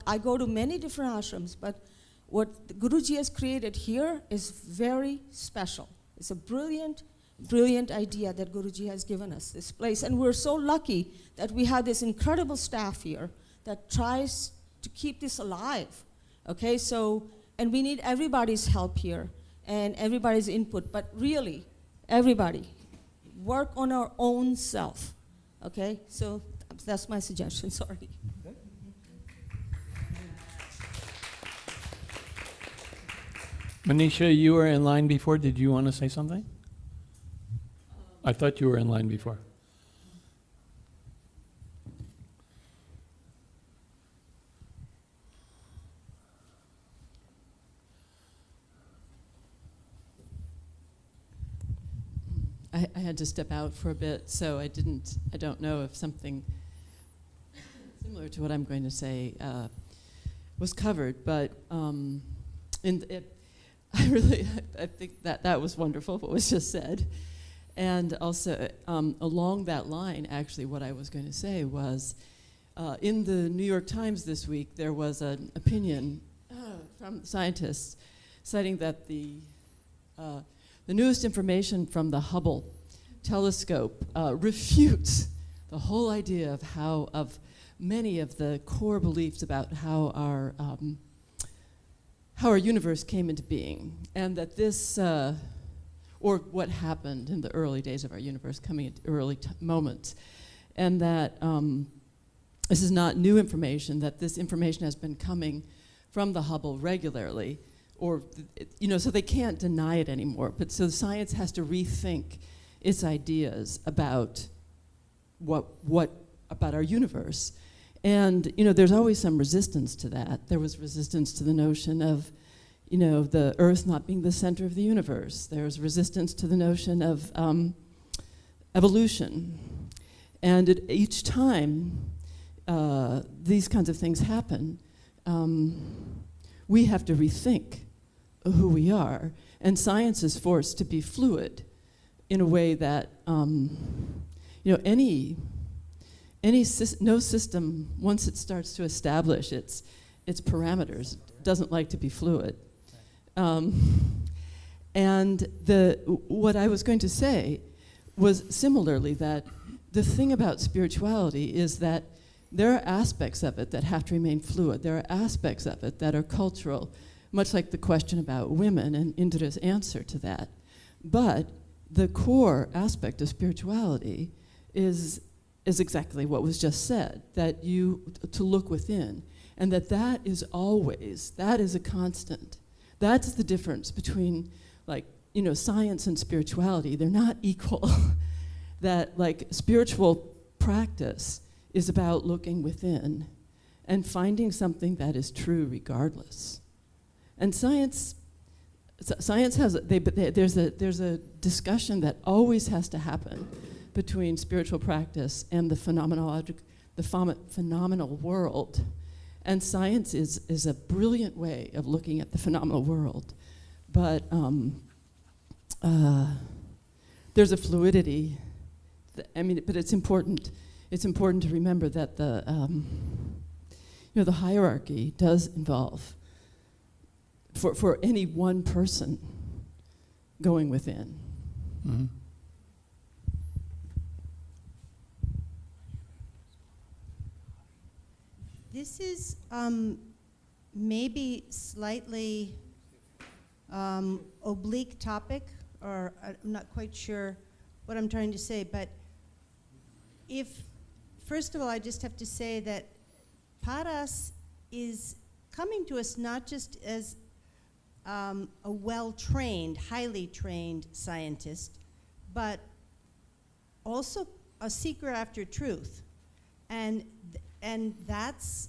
I go to many different ashrams, but what Guruji has created here is very special. It's a brilliant, brilliant idea that Guruji has given us, this place. And we're so lucky that we have this incredible staff here that tries to keep this alive. Okay, so, and we need everybody's help here and everybody's input, but really, everybody, work on our own self. Okay, so that's my suggestion, sorry. Manisha, you were in line before. Did you want to say something? I thought you were in line before. I had to step out for a bit, so I don't know if something similar to what I'm going to say was covered, but I think that was wonderful, what was just said. And also, along that line, actually, what I was going to say was, in the New York Times this week, there was an opinion from scientists citing that the newest information from the Hubble telescope refutes the whole idea of many of the core beliefs about how our universe came into being, and that this, or what happened in the early days of our universe, coming into early moments, and that this is not new information, that this information has been coming from the Hubble regularly, or, so they can't deny it anymore. But so science has to rethink its ideas about what about our universe. And, there's always some resistance to that. There was resistance to the notion of, the Earth not being the center of the universe. There's resistance to the notion of evolution. And each time these kinds of things happen, we have to rethink who we are. And science is forced to be fluid in a way that, no system, once it starts to establish its parameters, doesn't like to be fluid. And what I was going to say was similarly that the thing about spirituality is that there are aspects of it that have to remain fluid. There are aspects of it that are cultural, much like the question about women and Indra's answer to that. But the core aspect of spirituality is exactly what was just said, that to look within, and that is a constant. That's the difference between, science and spirituality. They're not equal. That, spiritual practice is about looking within and finding something that is true regardless. And science has, there's a discussion that always has to happen between spiritual practice and the phenomenal world. And science is a brilliant way of looking at the phenomenal world. But there's a fluidity. But it's important. It's important to remember that the hierarchy does involve, for any one person, going within. Mm-hmm. This is maybe slightly oblique topic, or I'm not quite sure what I'm trying to say, but first of all, I just have to say that Paras is coming to us not just as a well-trained, highly trained scientist, but also a seeker after truth. And that's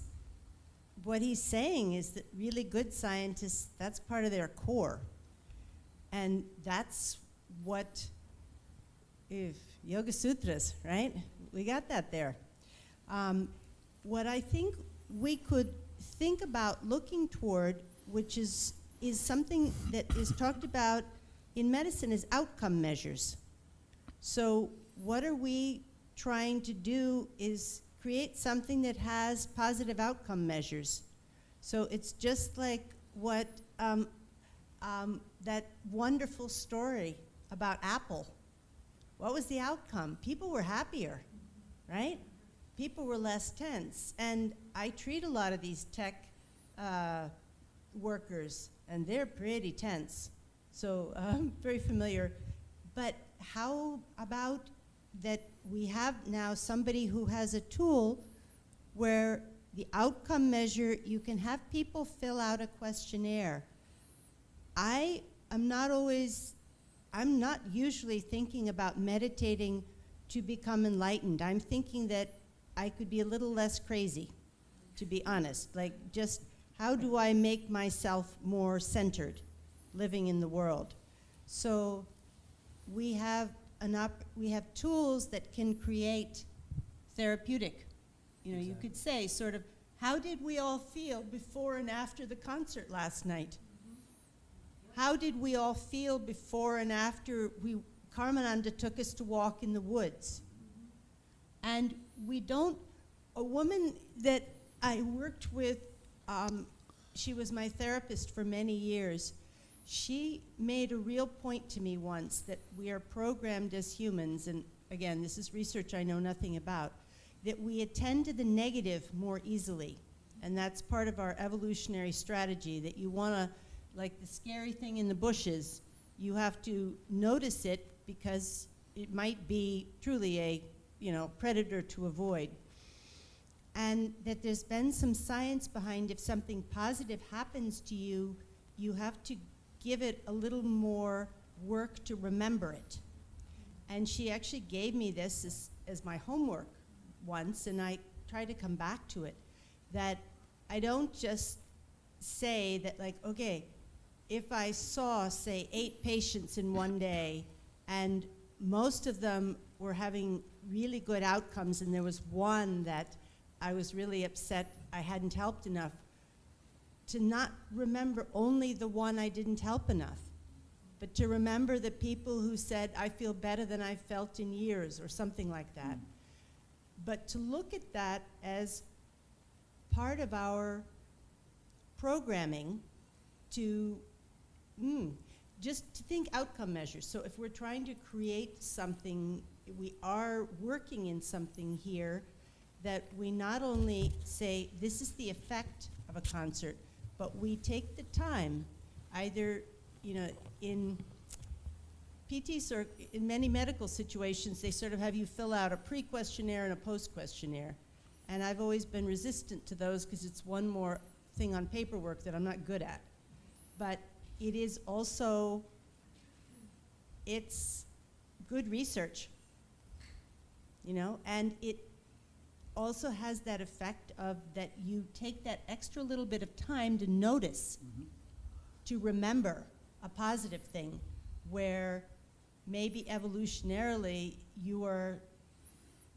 what he's saying, is that really good scientists, that's part of their core. And that's what, if Yoga Sutras, right? We got that there. What I think we could think about looking toward, which is something that is talked about in medicine, is outcome measures. So what are we trying to do is create something that has positive outcome measures. So it's just like what that wonderful story about Apple. What was the outcome? People were happier, right? People were less tense. And I treat a lot of these tech workers, and they're pretty tense. So I'm very familiar. But how about that we have now somebody who has a tool where the outcome measure, you can have people fill out a questionnaire. I'm not usually thinking about meditating to become enlightened. I'm thinking that I could be a little less crazy, to be honest. Like, just how do I make myself more centered, living in the world? So we have tools that can create therapeutic. You could say sort of, how did we all feel before and after the concert last night? How did we all feel before and after Karmananda took us to walk in the woods? And a woman that I worked with, she was my therapist for many years. She made a real point to me once that we are programmed as humans, and again, this is research I know nothing about, that we attend to the negative more easily. And that's part of our evolutionary strategy, that you want to, like the scary thing in the bushes, you have to notice it because it might be truly a predator to avoid. And that there's been some science behind, if something positive happens to you, you have to give it a little more work to remember it. And she actually gave me this as my homework once, and I try to come back to it, that I don't just say that, like, okay, if I saw, say, 8 patients in one day, and most of them were having really good outcomes, and there was one that I was really upset I hadn't helped enough, to not remember only the one I didn't help enough, but to remember the people who said, I feel better than I've felt in years, or something like that. But to look at that as part of our programming to just to think outcome measures. So if we're trying to create something, we are working in something here that we not only say, this is the effect of a concert, but we take the time, either, in PTs or in many medical situations, they sort of have you fill out a pre-questionnaire and a post-questionnaire. And I've always been resistant to those because it's one more thing on paperwork that I'm not good at. But it is also, it's good research, and it also has that effect of that you take that extra little bit of time to notice, to remember a positive thing, where maybe evolutionarily you are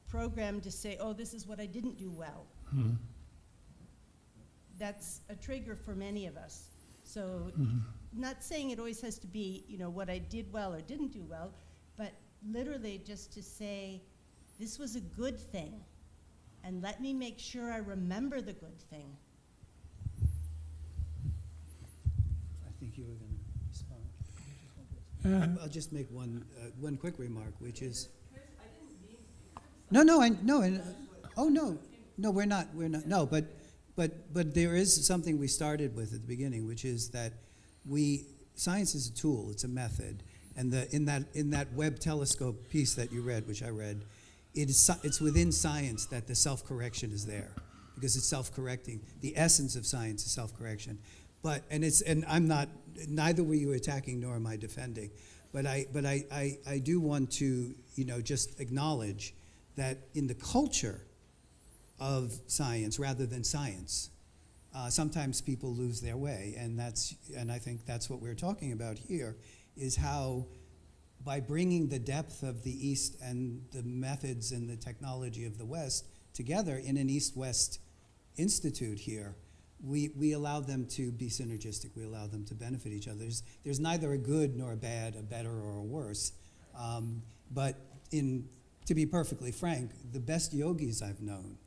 programmed to say, oh, this is what I didn't do well. That's a trigger for many of us. So not saying it always has to be, what I did well or didn't do well, but literally just to say, this was a good thing, and let me make sure I remember the good thing. I think you were going to respond. I'll just make one quick remark, which is. No, we're not. No, but there is something we started with at the beginning, which is that we science is a tool, it's a method. And in that Webb telescope piece that you read, which I read, it's within science that the self-correction is there, because it's self-correcting. The essence of science is self-correction. And I'm not, neither were you attacking nor am I defending. But I do want to, just acknowledge that in the culture of science rather than science, sometimes people lose their way, and I think that's what we're talking about here, is how by bringing the depth of the East and the methods and the technology of the West together in an East-West institute here, we allow them to be synergistic. We allow them to benefit each other. There's neither a good nor a bad, a better or a worse. But to be perfectly frank, the best yogis I've known,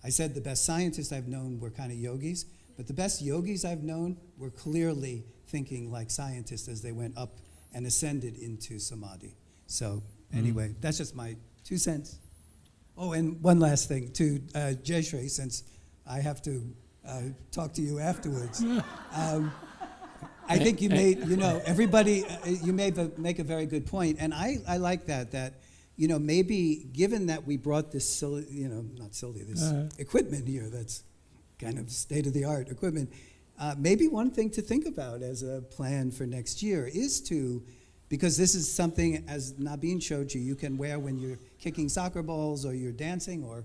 I said the best scientists I've known were kind of yogis, but the best yogis I've known were clearly thinking like scientists as they went up and ascended into samadhi. So anyway, that's just my 2 cents. Oh, and one last thing to Jayshree, since I have to talk to you afterwards. I think you made, everybody, you make a very good point, and I like that, maybe given that we brought this silly, not silly, this equipment here that's kind of state-of-the-art equipment, maybe one thing to think about as a plan for next year is because this is something, as Nabin showed you, you can wear when you're kicking soccer balls or you're dancing or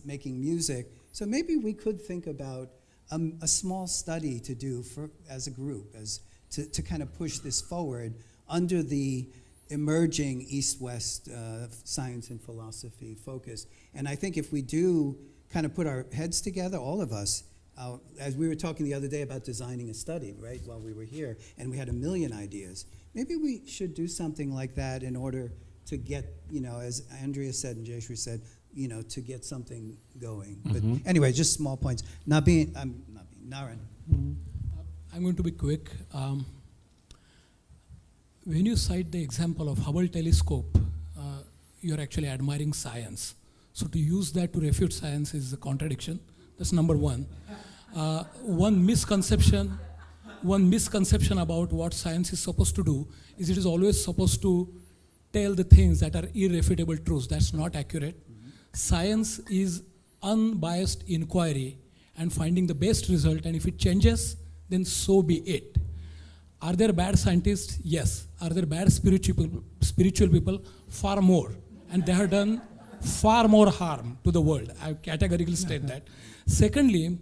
making music. So maybe we could think about a small study to do as a group, to kind of push this forward under the emerging East-West science and philosophy focus. And I think if we do kind of put our heads together, all of us, as we were talking the other day about designing a study, right, while we were here, and we had a million ideas, maybe we should do something like that in order to get, as Andrea said and Jayshree said, to get something going. But anyway, just small points. Naren. I'm going to be quick. When you cite the example of Hubble telescope, you're actually admiring science. So to use that to refute science is a contradiction. That's number one. One misconception about what science is supposed to do is it is always supposed to tell the things that are irrefutable truths. That's not accurate. Science is unbiased inquiry and finding the best result, and if it changes, then so be it. Are there bad scientists? Yes. Are there bad spiritual people? Far more. And they have done far more harm to the world. I categorically state that. Secondly,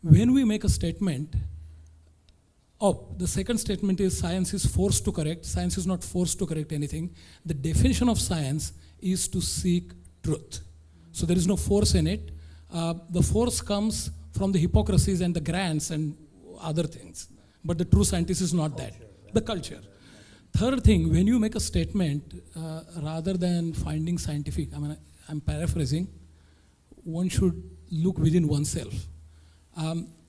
when we make a statement, the second statement is science is forced to correct. Science is not forced to correct anything. The definition of science is to seek truth. So there is no force in it. The force comes from the hypocrisies and the grants and other things. But the true scientist is not that. The culture. Third thing, when you make a statement, rather than finding scientific, I'm paraphrasing, one should look within oneself.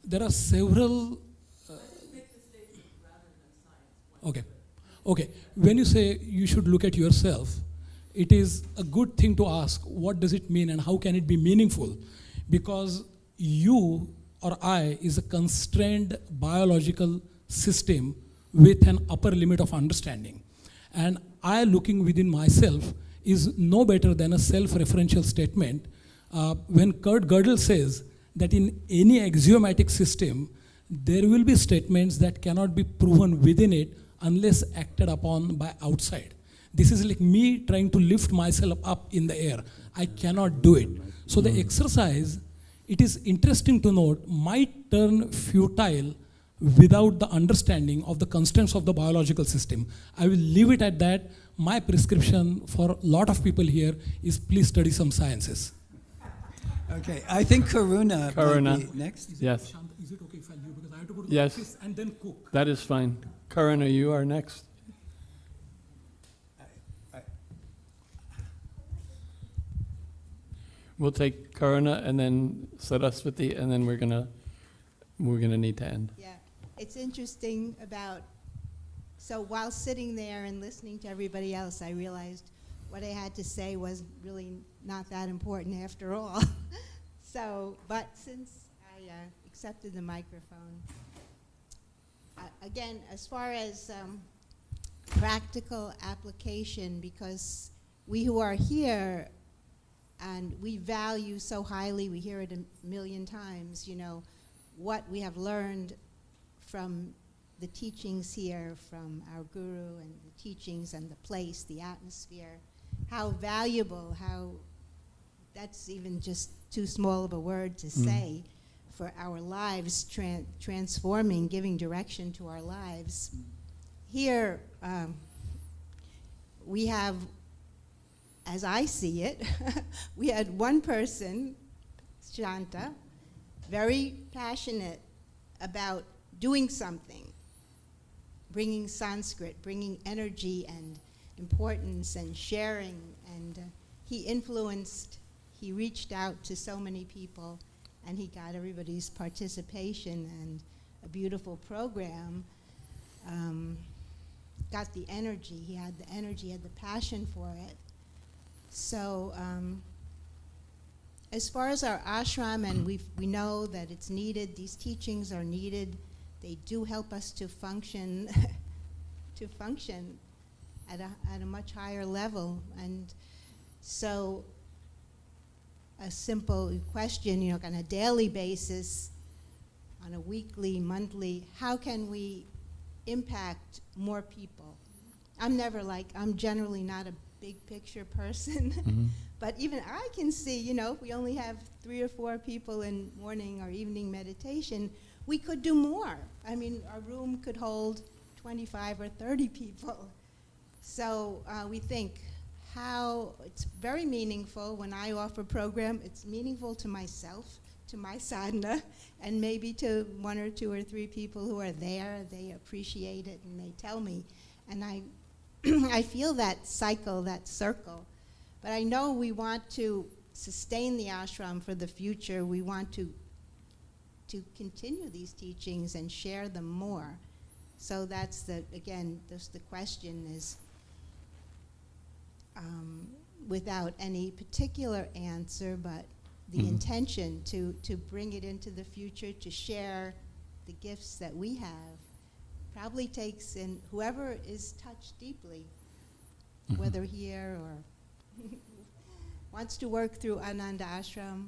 There are several... Okay. When you say you should look at yourself, it is a good thing to ask, what does it mean and how can it be meaningful? Because you or I is a constrained biological system with an upper limit of understanding. And I looking within myself is no better than a self-referential statement. When Kurt Gödel says that in any axiomatic system, there will be statements that cannot be proven within it unless acted upon by outside. This is like me trying to lift myself up in the air. I cannot do it. So the exercise, it is interesting to note, might turn futile without the understanding of the constraints of the biological system. I will leave it at that. My prescription for a lot of people here is please study some sciences. Okay, I think Karuna might be next. Yes. Shanta, is it okay if I leave because I have to go to Yes. the office and then cook? That is fine. Karuna, you are next. We'll take Karuna and then Saraswati, and then we're gonna need to end. Yeah, it's interesting so while sitting there and listening to everybody else, I realized what I had to say was really not that important after all. But since I accepted the microphone, again, as far as practical application, because we who are here and we value so highly, we hear it a million times, you know, what we have learned from the teachings here, from our guru and the teachings and the place, the atmosphere, how valuable, how that's even just too small of a word to say for our lives, transforming, giving direction to our lives. Here, we have, as I see it, we had one person, Shanta, very passionate about doing something, bringing Sanskrit, bringing energy and importance and sharing, and he influenced, he reached out to so many people, and he got everybody's participation and a beautiful program. Got the energy, he had the energy, had the passion for it. So as far as our ashram, and we know that it's needed, these teachings are needed, they do help us to function at a much higher level. And so a simple question, you know, on a daily basis, on a weekly, monthly, how can we impact more people? I'm generally not a big picture person, but even I can see, you know, if we only have 3 or 4 people in morning or evening meditation, we could do more. I mean, our room could hold 25 or 30 people. So we think how it's very meaningful when I offer a program, it's meaningful to myself, to my sadhana, and maybe to 1 or 2 or 3 people who are there. They appreciate it and they tell me. And I feel that cycle, that circle. But I know we want to sustain the ashram for the future. We want to continue these teachings and share them more. So that's the question is, without any particular answer, but the intention to bring it into the future, to share the gifts that we have, probably takes in whoever is touched deeply, whether here or wants to work through Ananda Ashram.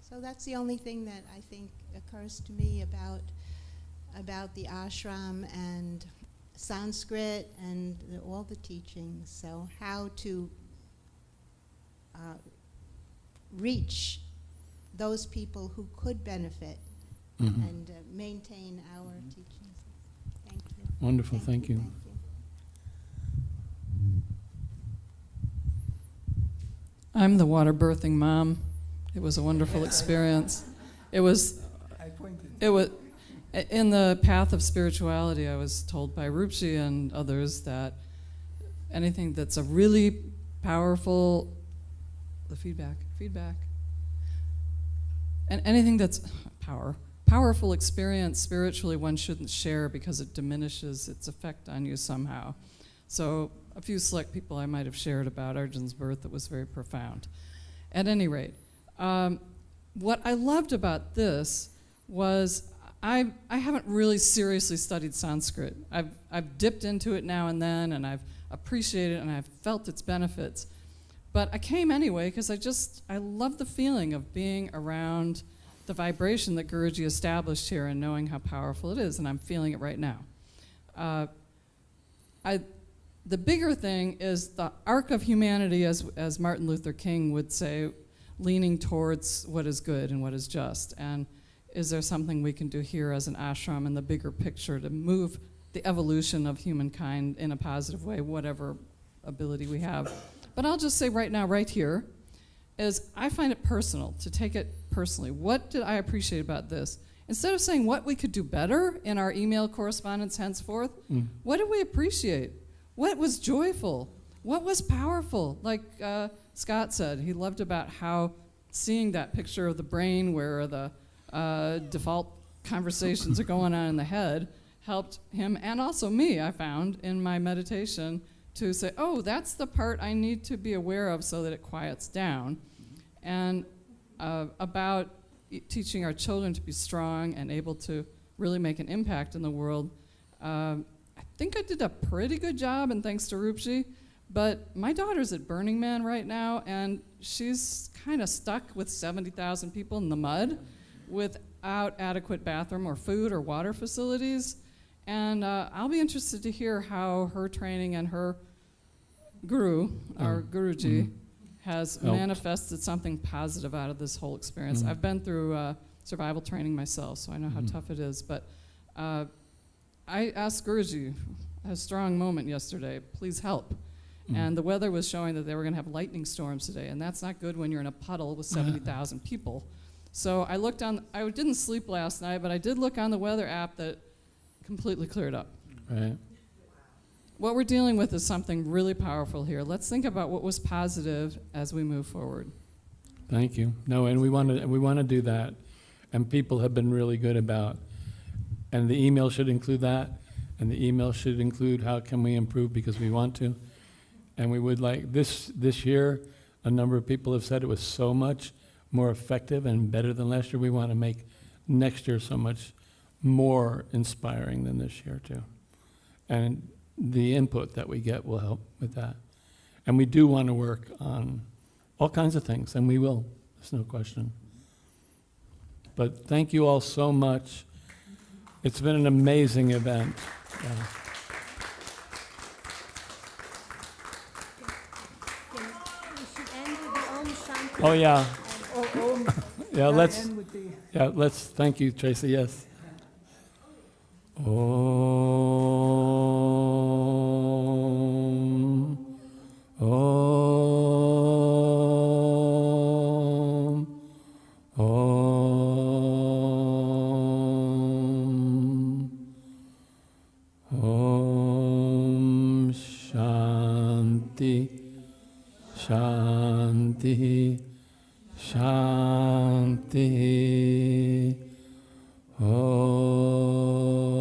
So that's the only thing that I think occurs to me about the ashram and Sanskrit and all the teachings. So how to reach those people who could benefit and maintain our teachings. Thank you. Wonderful, thank you. I'm the water birthing mom. It was a wonderful experience. It was in the path of spirituality. I was told by Rupji and others that anything that's a really powerful, feedback, and anything that's powerful experience spiritually, one shouldn't share because it diminishes its effect on you somehow. So a few select people I might have shared about Arjun's birth that was very profound. At any rate, what I loved about this was I haven't really seriously studied Sanskrit. I've dipped into it now and then, and I've appreciated it, and I've felt its benefits. But I came anyway because I love the feeling of being around the vibration that Guruji established here and knowing how powerful it is, and I'm feeling it right now. The bigger thing is the arc of humanity, as Martin Luther King would say, leaning towards what is good and what is just. And is there something we can do here as an ashram in the bigger picture to move the evolution of humankind in a positive way, whatever ability we have? But I'll just say right now, right here, is I find it personal, to take it personally. What did I appreciate about this? Instead of saying what we could do better in our email correspondence henceforth, what did we appreciate? What was joyful? What was powerful? Like Scott said, he loved about how seeing that picture of the brain where the default conversations are going on in the head helped him, and also me, I found, in my meditation, to say, oh, that's the part I need to be aware of so that it quiets down. And about teaching our children to be strong and able to really make an impact in the world. I think I did a pretty good job, and thanks to Rupji, but my daughter's at Burning Man right now, and she's kind of stuck with 70,000 people in the mud without adequate bathroom or food or water facilities. And I'll be interested to hear how her training and her guru, our Guruji, has manifested something positive out of this whole experience. I've been through survival training myself, so I know how tough it is. But I asked Guruji, a strong moment yesterday, please help. And the weather was showing that they were going to have lightning storms today, and that's not good when you're in a puddle with 70,000 people. So I looked on, I didn't sleep last night, but I did look on the weather app that completely cleared up. Right. What we're dealing with is something really powerful here. Let's think about what was positive as we move forward. Thank you. No, and we want to do that, and people have been really good about, and the email should include that, and the email should include how can we improve because we want to, and we would like this year. A number of people have said it was so much more effective and better than last year. We want to make next year so much more inspiring than this year too, and the input that we get will help with that. And we do want to work on all kinds of things, and we will. There's no question. But thank you all so much. It's been an amazing event. Oh yeah. Let's thank you, Tracy. Yes. Om. Om. Om. Om. Shanti. Shanti. Shanti. Om.